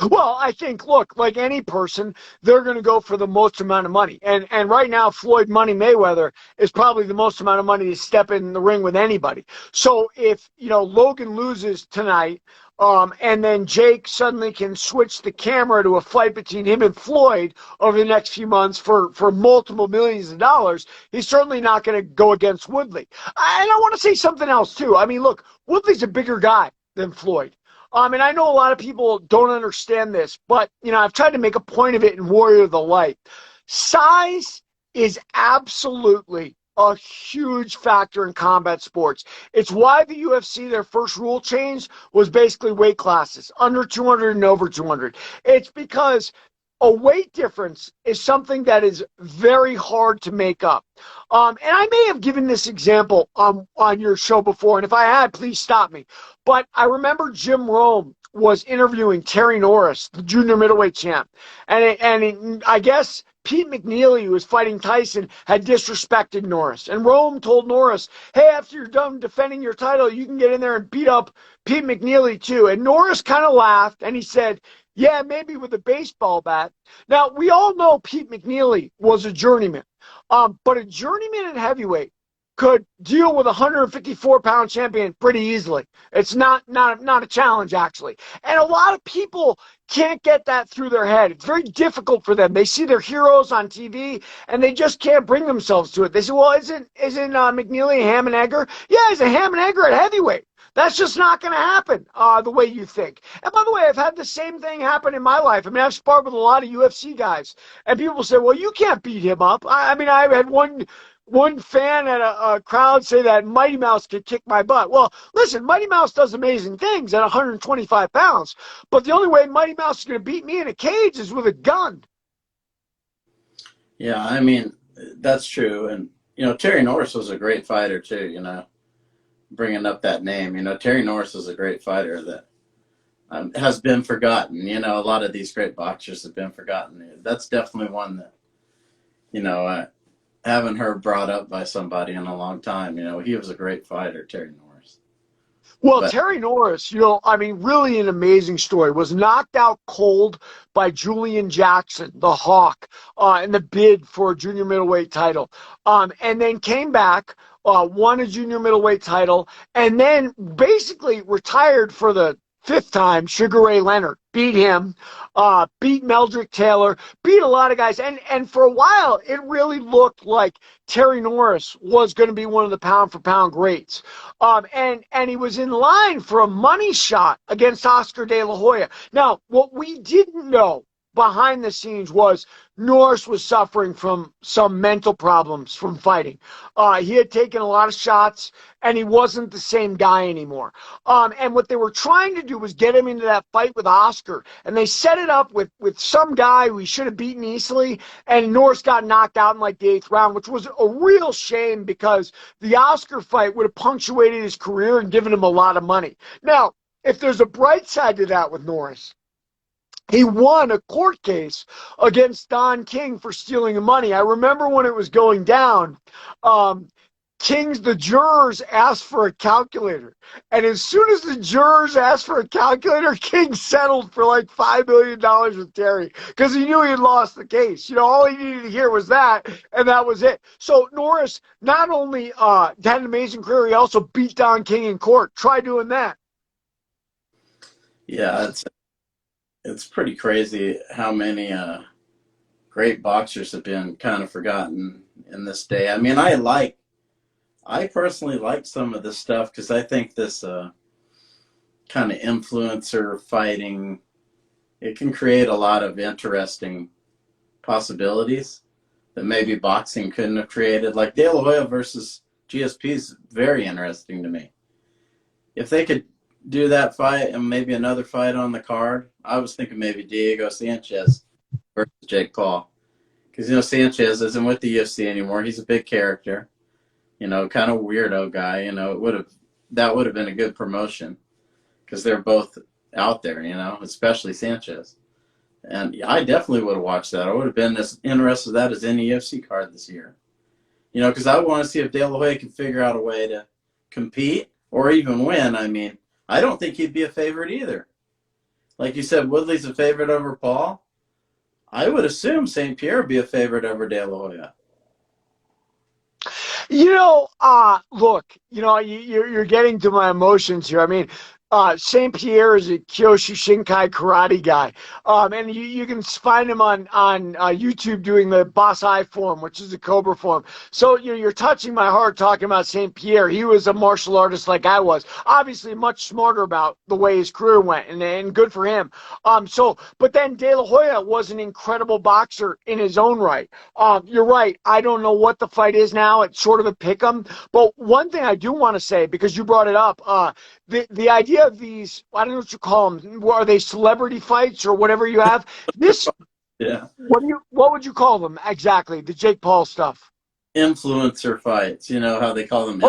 Well, I think, look, like any person, they're going to go for the most amount of money. And right now, Floyd Money Mayweather is probably the most amount of money to step in the ring with anybody. So if, Logan loses tonight, and then Jake suddenly can switch the camera to a fight between him and Floyd over the next few months for multiple millions of dollars, he's certainly not going to go against Woodley. And I want to say something else, too. I mean, look, Woodley's a bigger guy than Floyd. And I know a lot of people don't understand this, but, I've tried to make a point of it in Warrior of the Light. Size is absolutely a huge factor in combat sports. It's why the UFC, their first rule change was basically weight classes, under 200 and over 200. It's because a weight difference is something that is very hard to make up. And I may have given this example on your show before, and if I had, please stop me. But I remember Jim Rome was interviewing Terry Norris, the junior middleweight champ. And I guess Pete McNeely, who was fighting Tyson, had disrespected Norris. And Rome told Norris, hey, after you're done defending your title, you can get in there and beat up Pete McNeely too. And Norris kind of laughed, and he said, yeah, maybe with a baseball bat. Now, we all know Pete McNeely was a journeyman. But a journeyman in heavyweight could deal with a 154-pound champion pretty easily. It's not a challenge, actually. And a lot of people can't get that through their head. It's very difficult for them. They see their heroes on TV, and they just can't bring themselves to it. They say, well, isn't McNeely a ham and egger? Yeah, he's a ham and egger at heavyweight. That's just not going to happen the way you think. And by the way, I've had the same thing happen in my life. I mean, I've sparred with a lot of UFC guys, and people say, well, you can't beat him up. I mean, I had one fan at a crowd say that Mighty Mouse could kick my butt. Well, listen, Mighty Mouse does amazing things at 125 pounds, but the only way Mighty Mouse is going to beat me in a cage is with a gun. Yeah, I mean, that's true. And, Terry Norris was a great fighter too, bringing up that name. Terry Norris is a great fighter that has been forgotten. A lot of these great boxers have been forgotten. That's definitely one that, I haven't heard brought up by somebody in a long time. He was a great fighter, Terry Norris. Well, Terry Norris, really an amazing story. Was knocked out cold by Julian Jackson, the Hawk, in the bid for a junior middleweight title. And then came back, won a junior middleweight title, and then basically retired for the fifth time. Sugar Ray Leonard beat him, beat Meldrick Taylor, beat a lot of guys. And for a while, it really looked like Terry Norris was going to be one of the pound-for-pound greats. And he was in line for a money shot against Oscar De La Hoya. Now, what we didn't know behind the scenes was Norris was suffering from some mental problems from fighting. He had taken a lot of shots, and he wasn't the same guy anymore. And what they were trying to do was get him into that fight with Oscar, and they set it up with some guy who he should have beaten easily, and Norris got knocked out in like the 8th round, which was a real shame because the Oscar fight would have punctuated his career and given him a lot of money. Now, if there's a bright side to that with Norris, he won a court case against Don King for stealing the money. I remember when it was going down, the jurors asked for a calculator. And as soon as the jurors asked for a calculator, King settled for like $5 million with Terry because he knew he had lost the case. All he needed to hear was that, and that was it. So Norris not only had an amazing career, he also beat down King in court. Try doing that. Yeah, it's pretty crazy how many great boxers have been kind of forgotten in this day. I mean, I personally like some of this stuff because I think this kind of influencer fighting, it can create a lot of interesting possibilities that maybe boxing couldn't have created. Like De La Hoya versus GSP is very interesting to me. If they could do that fight and maybe another fight on the card, I was thinking maybe Diego Sanchez versus Jake Paul. Because, Sanchez isn't with the UFC anymore. He's a big character, kind of weirdo guy. That would have been a good promotion because they're both out there, especially Sanchez. And I definitely would have watched that. I would have been as interested in that as any UFC card this year. Because I want to see if De La Hoya can figure out a way to compete or even win. I mean, I don't think he'd be a favorite either. Like you said, Woodley's a favorite over Paul. I would assume St. Pierre would be a favorite over De La Hoya. Look, you're getting to my emotions here. I mean, St. Pierre is a Kyoshi Shinkai karate guy. And you can find him on YouTube doing the Boss Eye form, which is the Cobra form. So you're touching my heart talking about St. Pierre. He was a martial artist like I was. Obviously much smarter about the way his career went, and good for him. But then De La Hoya was an incredible boxer in his own right. You're right. I don't know what the fight is now. It's sort of a pick'em. But one thing I do want to say, because you brought it up, the idea of these, I don't know what you call them. Are they celebrity fights or whatever you have? Yeah. What would you call them exactly? The Jake Paul stuff. Influencer fights. How they call them.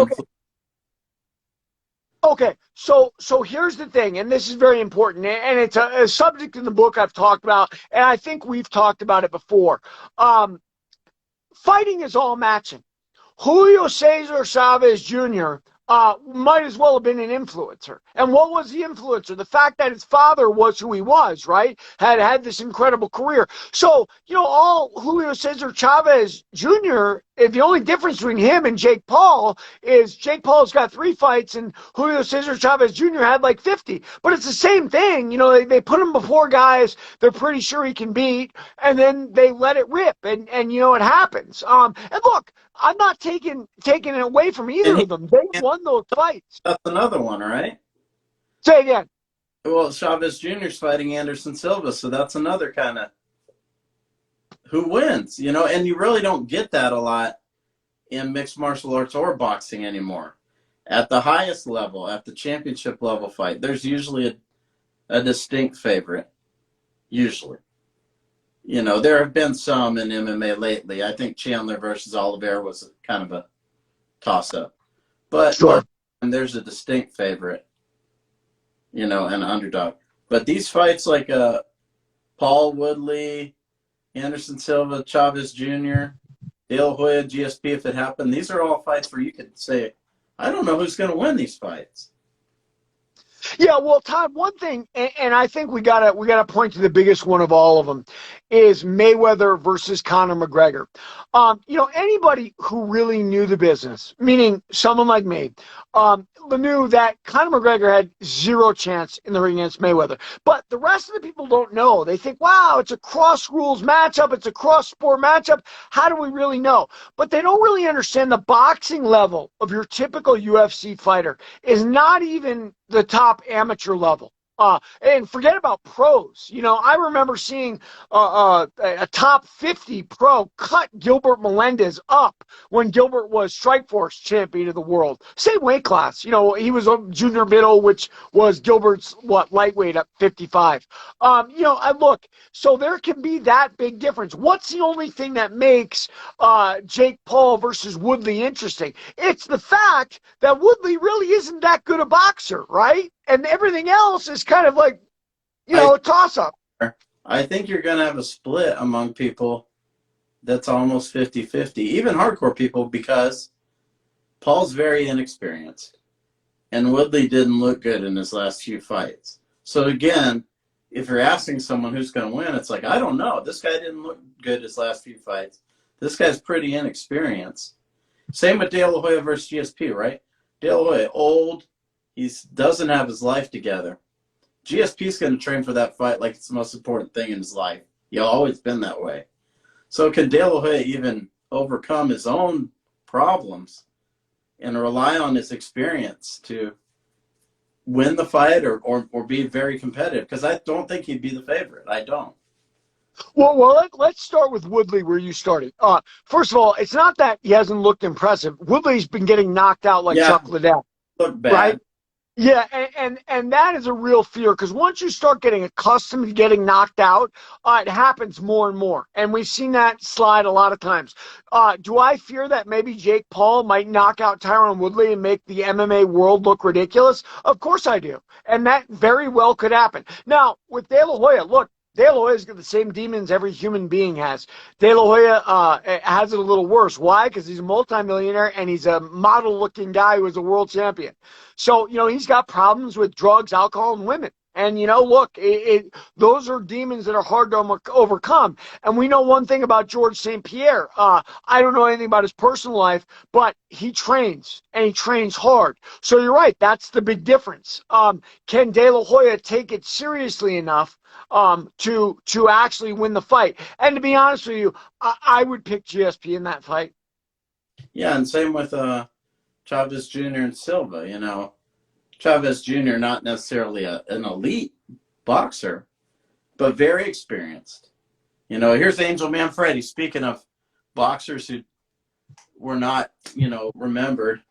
Okay. So here's the thing, and this is very important, and it's a subject in the book I've talked about, and I think we've talked about it before. Fighting is all matching. Julio Cesar Chavez Jr. Might as well have been an influencer. And what was the influencer? The fact that his father was who he was, right? Had this incredible career. So, all Julio Cesar Chavez Jr., the only difference between him and Jake Paul is Jake Paul's got 3 fights and Julio Cesar Chavez Jr. had like 50. But it's the same thing. They put him before guys they're pretty sure he can beat, and then they let it rip. And it happens. And look, I'm not taking it away from either of them. They won those fights. That's another one, right? Say again. Well, Chavez Jr. is fighting Anderson Silva, so that's another kind of who wins, and you really don't get that a lot in mixed martial arts or boxing anymore. At the highest level, at the championship level fight, there's usually a distinct favorite, usually. There have been some in MMA lately. I think Chandler versus Oliveira was kind of a toss-up. But sure. And there's a distinct favorite, an underdog. But these fights like Paul Woodley, Anderson Silva, Chavez Jr., De La Hoya, GSP, if it happened, these are all fights where you could say, I don't know who's going to win these fights. Yeah, well, Todd, one thing, and I think we gotta point to the biggest one of all of them, is Mayweather versus Conor McGregor. Anybody who really knew the business, meaning someone like me, knew that Conor McGregor had 0 chance in the ring against Mayweather. But the rest of the people don't know. They think, wow, it's a cross-rules matchup, it's a cross-sport matchup. How do we really know? But they don't really understand the boxing level of your typical UFC fighter is not even the top amateur level. And forget about pros. I remember seeing a top 50 pro cut Gilbert Melendez up when Gilbert was Strikeforce champion of the world. Same weight class. He was a junior middle, which was Gilbert's, lightweight at 55. Look, so there can be that big difference. What's the only thing that makes Jake Paul versus Woodley interesting? It's the fact that Woodley really isn't that good a boxer, right? And everything else is kind of like, a toss-up. I think you're going to have a split among people that's almost 50-50, even hardcore people, because Paul's very inexperienced, and Woodley didn't look good in his last few fights. So again, if you're asking someone who's going to win, it's like, I don't know. This guy didn't look good his last few fights. This guy's pretty inexperienced. Same with De La Hoya versus GSP, right? De La Hoya, old. He doesn't have his life together. GSP's going to train for that fight like it's the most important thing in his life. He's always been that way. So can De La Hoya even overcome his own problems and rely on his experience to win the fight or be very competitive? Because I don't think he'd be the favorite. I don't. Well, let's start with Woodley where you started. First of all, it's not that he hasn't looked impressive. Woodley's been getting knocked out like Chuck Liddell. Look bad. Right? Yeah, and that is a real fear, because once you start getting accustomed to getting knocked out, it happens more and more. And we've seen that slide a lot of times. Do I fear that maybe Jake Paul might knock out Tyron Woodley and make the MMA world look ridiculous? Of course I do. And that very well could happen. Now, with De La Hoya, look, De La Hoya's got the same demons every human being has. De La Hoya has it a little worse. Why? Because he's a multimillionaire and he's a model-looking guy who is a world champion. So, he's got problems with drugs, alcohol, and women. And, look, those are demons that are hard to overcome. And we know one thing about George St. Pierre. I don't know anything about his personal life, but he trains, and he trains hard. So you're right. That's the big difference. Can De La Hoya take it seriously enough to actually win the fight? And to be honest with you, I would pick GSP in that fight. Yeah, and same with Chavez Jr. and Silva. Chavez Jr. not necessarily an elite boxer, but very experienced. Here's Angel Manfredi. Speaking of boxers who were not, remembered,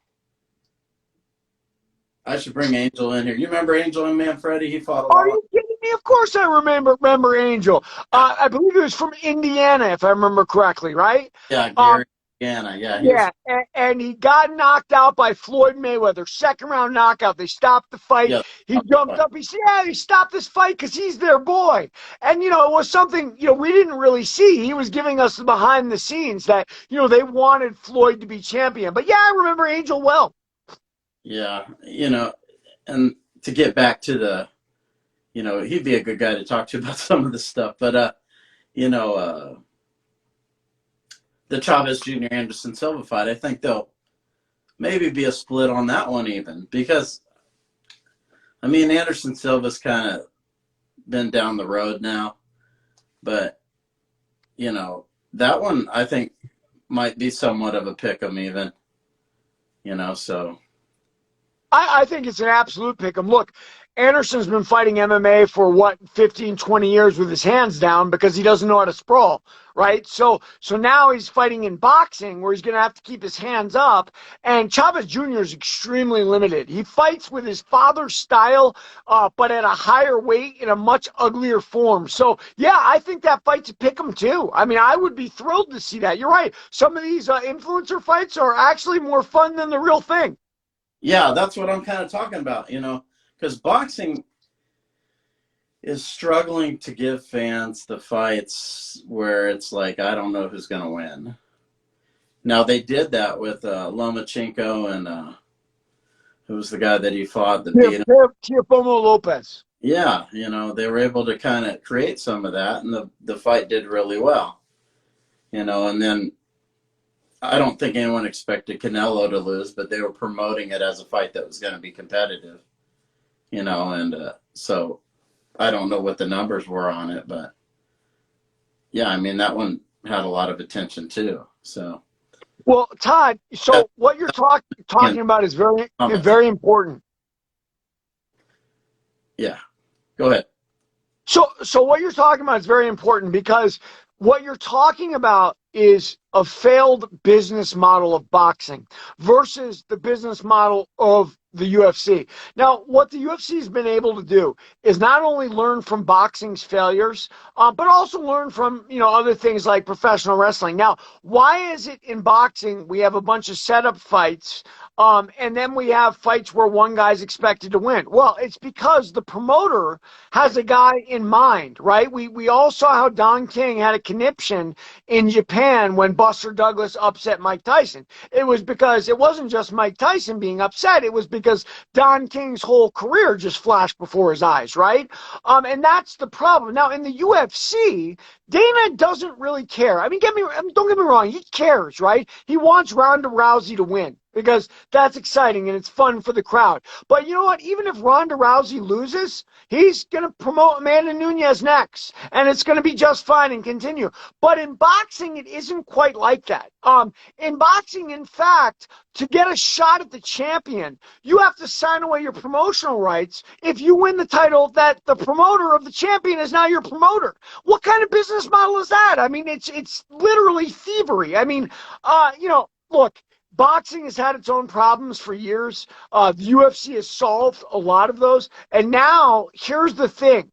I should bring Angel in here. You remember Angel and Manfredi? He fought a lot. Are you kidding me? Of course I remember Angel. I believe he was from Indiana, if I remember correctly, right? Yeah, Gary, Indiana. Yeah, and he got knocked out by Floyd Mayweather. Second round knockout. They stopped the fight. Yeah, he jumped up. He said, he stopped this fight because he's their boy. And, it was something, we didn't really see. He was giving us the behind the scenes that, they wanted Floyd to be champion. But, yeah, I remember Angel well. Yeah, and to get back to the, he'd be a good guy to talk to about some of this stuff. But, the Chavez Jr. Anderson Silva fight, I think there'll maybe be a split on that one even. Because, Anderson Silva's kind of been down the road now. But, that one I think might be somewhat of a pick 'em even. So. I think it's an absolute pick 'em. Look, Anderson's been fighting MMA for 15, 20 years with his hands down because he doesn't know how to sprawl, right? So now he's fighting in boxing where he's going to have to keep his hands up. And Chavez Jr. is extremely limited. He fights with his father's style, but at a higher weight in a much uglier form. So, yeah, I think that fight's a pick 'em too. I would be thrilled to see that. You're right. Some of these influencer fights are actually more fun than the real thing. Yeah, that's what I'm kind of talking about, because boxing is struggling to give fans the fights where it's like, I don't know who's going to win. Now, they did that with Lomachenko and who was the guy that he fought that beat him? Teofimo Lopez. Yeah, they were able to kind of create some of that, and the fight did really well. And then I don't think anyone expected Canelo to lose, but they were promoting it as a fight that was going to be competitive, and so I don't know what the numbers were on it, but yeah, that one had a lot of attention too. So, well, Todd, so what you're talking about is very important. Yeah, go ahead. So what you're talking about is very important, because what you're talking about is a failed business model of boxing versus the business model of the UFC. Now, what the UFC has been able to do is not only learn from boxing's failures, but also learn from, other things like professional wrestling. Now, why is it in boxing we have a bunch of setup fights, and then we have fights where one guy's expected to win? Well, it's because the promoter has a guy in mind, right? We all saw how Don King had a conniption in Japan when Buster Douglas upset Mike Tyson. It was because it wasn't just Mike Tyson being upset. It was because Don King's whole career just flashed before his eyes, right? And that's the problem. Now, in the UFC, Dana doesn't really care. I mean, don't get me wrong. He cares, right? He wants Ronda Rousey to win because that's exciting and it's fun for the crowd. But you know what? Even if Ronda Rousey loses, he's going to promote Amanda Nunes next, and it's going to be just fine and continue. But in boxing, it isn't quite like that. In boxing, in fact, to get a shot at the champion, you have to sign away your promotional rights. If you win the title, that the promoter of the champion is now your promoter. What kind of business model is that? I mean, it's literally thievery. I mean, look, boxing has had its own problems for years. The UFC has solved a lot of those. And now, here's the thing.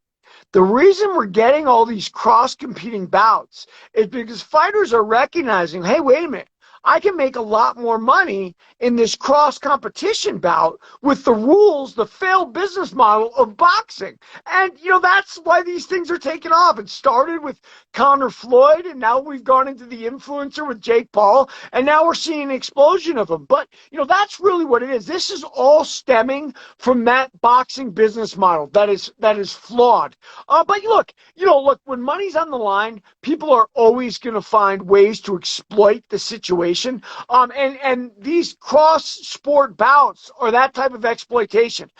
The reason we're getting all these cross-competing bouts is because fighters are recognizing, hey, wait a minute, I can make a lot more money in this cross-competition bout with the rules, the failed business model of boxing. And, that's why these things are taking off. It started with Conor Floyd, and now we've gone into the influencer with Jake Paul, and now we're seeing an explosion of them. But, that's really what it is. This is all stemming from that boxing business model that is flawed. But look, when money's on the line, people are always going to find ways to exploit the situation. And these cross-sport bouts are that type of exploitation.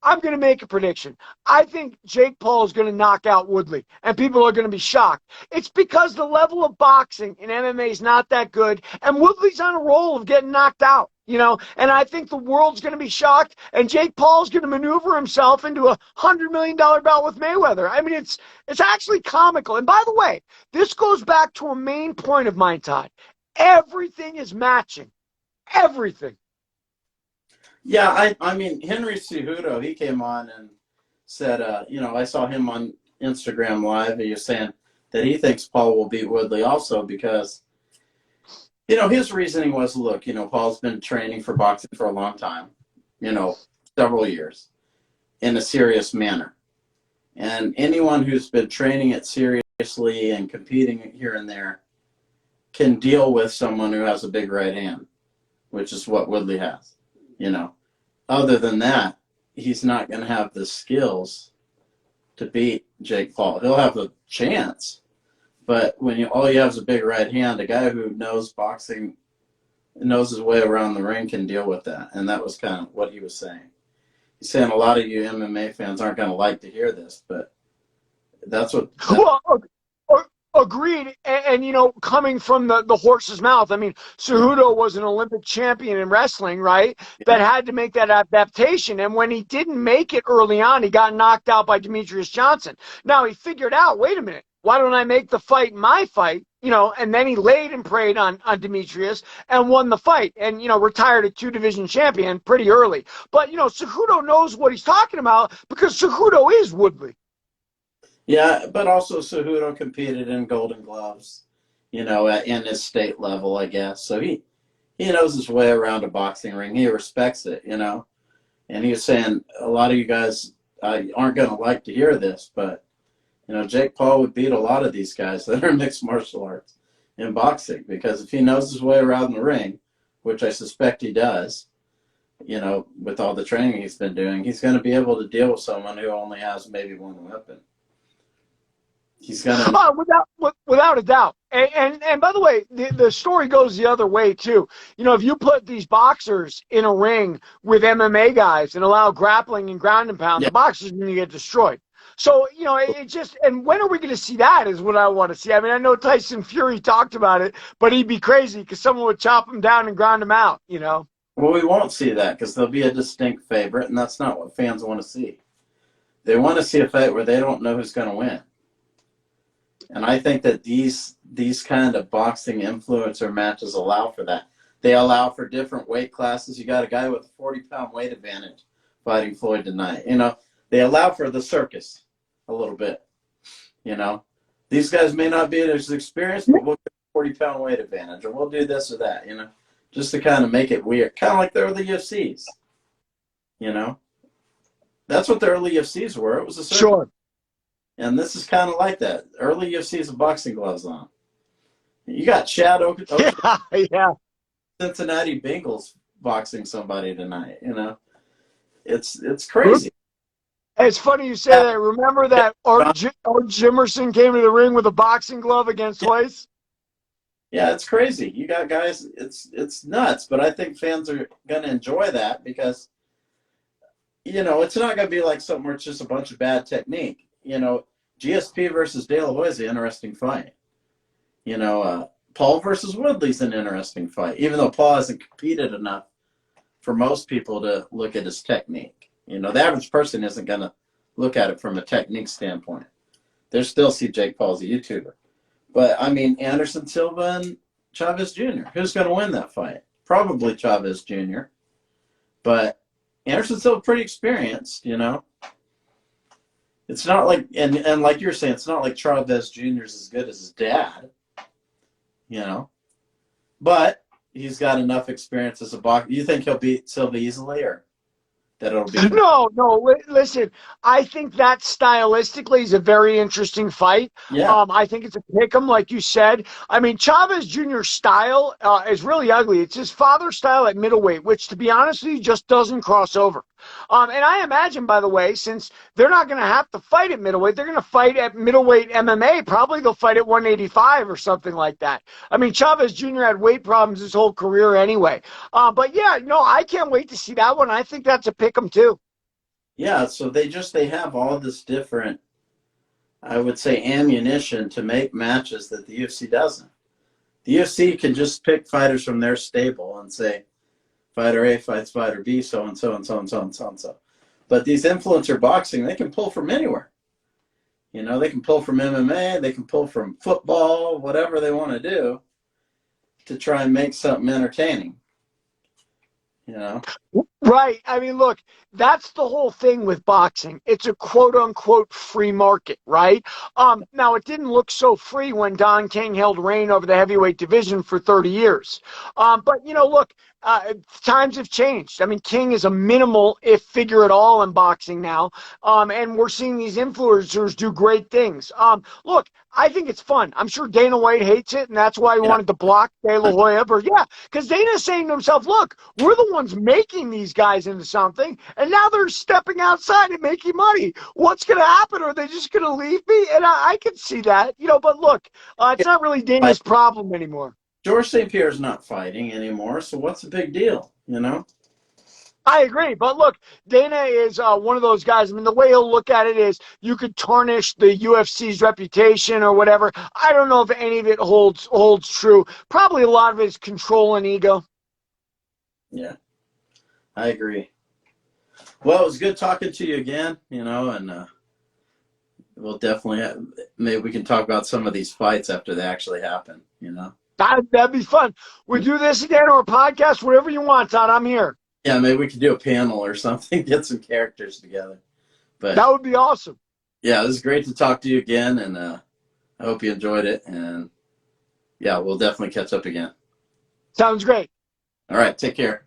I'm going to make a prediction. I think Jake Paul is going to knock out Woodley, and people are going to be shocked. It's because the level of boxing in MMA is not that good, and Woodley's on a roll of getting knocked out. And I think the world's going to be shocked, and Jake Paul's going to maneuver himself into a $100 million bout with Mayweather. I mean, it's actually comical. And by the way, this goes back to a main point of mine, Todd. Everything is matching. Everything. Yeah, I mean, Henry Cejudo, he came on and said, I saw him on Instagram Live, and he was saying that he thinks Paul will beat Woodley also because, his reasoning was, look, Paul's been training for boxing for a long time, several years, in a serious manner. And anyone who's been training it seriously and competing here and there can deal with someone who has a big right hand, which is what Woodley has. Other than that, he's not going to have the skills to beat Jake Paul. He'll have a chance, but when all you have is a big right hand, a guy who knows boxing, knows his way around the ring can deal with that. And that was kind of what he was saying. He's saying a lot of you MMA fans aren't going to like to hear this, but that's what... Agreed. And coming from the horse's mouth, I mean, Cejudo was an Olympic champion in wrestling, right? Yeah. That had to make that adaptation. And when he didn't make it early on, he got knocked out by Demetrius Johnson. Now he figured out, wait a minute, why don't I make the fight my fight? And then he laid and prayed on Demetrius and won the fight and, retired a 2-division champion pretty early. But, Cejudo knows what he's talking about because Cejudo is Woodley. Yeah, but also Cejudo competed in Golden Gloves, in his state level, I guess. So he knows his way around a boxing ring. He respects it, And he was saying a lot of you guys aren't going to like to hear this, but, Jake Paul would beat a lot of these guys that are mixed martial arts in boxing because if he knows his way around the ring, which I suspect he does, with all the training he's been doing, he's going to be able to deal with someone who only has maybe one weapon. He's gonna without a doubt. And by the way, the story goes the other way too. If you put these boxers in a ring with MMA guys and allow grappling and ground and pound, the boxers are going to get destroyed. So, it just, and when are we going to see that is what I want to see. I mean, I know Tyson Fury talked about it, but he'd be crazy because someone would chop him down and ground him out, Well, we won't see that because there'll be a distinct favorite, and that's not what fans want to see. They want to see a fight where they don't know who's going to win. And I think that these kind of boxing influencer matches allow for that. They allow for different weight classes. You got a guy with a 40-pound weight advantage fighting Floyd tonight. They allow for the circus a little bit. These guys may not be as experienced, but we'll get a 40-pound weight advantage, or we'll do this or that, just to kind of make it weird. Kind of like the early UFCs, That's what the early UFCs were. It was a circus. Sure. And this is kind of like that. Early UFCs with boxing gloves on. You got Chad Yeah, yeah. Cincinnati Bengals boxing somebody tonight. It's crazy. It's funny you say Yeah, that. Remember that Art Jimerson came to the ring with a boxing glove against Hoist? yeah, it's crazy. You got guys. It's nuts. But I think fans are gonna enjoy that because it's not gonna be like something where it's just a bunch of bad technique. GSP versus De La Hoya is an interesting fight. Paul versus Woodley's an interesting fight, even though Paul hasn't competed enough for most people to look at his technique. The average person isn't going to look at it from a technique standpoint. They still see Jake Paul as a YouTuber. But, I mean, Anderson Silva and Chavez Jr., who's going to win that fight? Probably Chavez Jr., but Anderson Silva pretty experienced. It's not like, and like you're saying, it's not like Chavez Jr. is as good as his dad, you know. But he's got enough experience as a boxer. You think he'll beat Silva easily, or that it'll be? No, no. Listen, I think that stylistically is a very interesting fight. Yeah, I think it's a pick 'em, like you said. I mean, Chavez Jr.'s style is really ugly. It's his father's style at middleweight, which, to be honest with you, just doesn't cross over. And I imagine, by the way, since they're not going to have to fight at middleweight, they're going to fight at middleweight MMA. Probably they'll fight at 185 or something like that. I mean, Chavez Jr. had weight problems his whole career anyway. But yeah, no, I can't wait to see that one. I think that's a pick 'em too. yeah. So they have all this different, I would say, ammunition to make matches that the UFC doesn't. The UFC can just pick fighters from their stable and say, fighter A fights fighter B, so and so and so and so and so and so. But these influencer boxing, they can pull from anywhere. They can pull from MMA, they can pull from football, whatever they want to do to try and make something entertaining. You know? Right. I mean, look, that's the whole thing with boxing. It's a quote unquote free market, right? Now it didn't look so free when Don King held reign over the heavyweight division for 30 years. But look, times have changed. I mean, King is a minimal, if figure at all, in boxing now. And we're seeing these influencers do great things. Look, I think it's fun. I'm sure Dana White hates it, and that's why he Yeah. wanted to block De La Hoya. But yeah, because Dana's saying to himself, look, we're the ones making these guys into something, and now they're stepping outside and making money. What's going to happen? Are they just going to leave me? And I can see that, but look, it's not really Dana's problem anymore. George St. Pierre's not fighting anymore, so what's the big deal? I agree. But look, Dana is one of those guys. I mean, the way he'll look at it is you could tarnish the UFC's reputation or whatever. I don't know if any of it holds true. Probably a lot of it is control and ego. Yeah, I agree. Well, it was good talking to you again, and we'll definitely maybe we can talk about some of these fights after they actually happen. That'd be fun. We do this again or a podcast, whatever you want, Todd. I'm here. Yeah, maybe we could do a panel or something, get some characters together. But That would be awesome. yeah, it was great to talk to you again, and I hope you enjoyed it. And yeah, we'll definitely catch up again. Sounds great. All right, take care.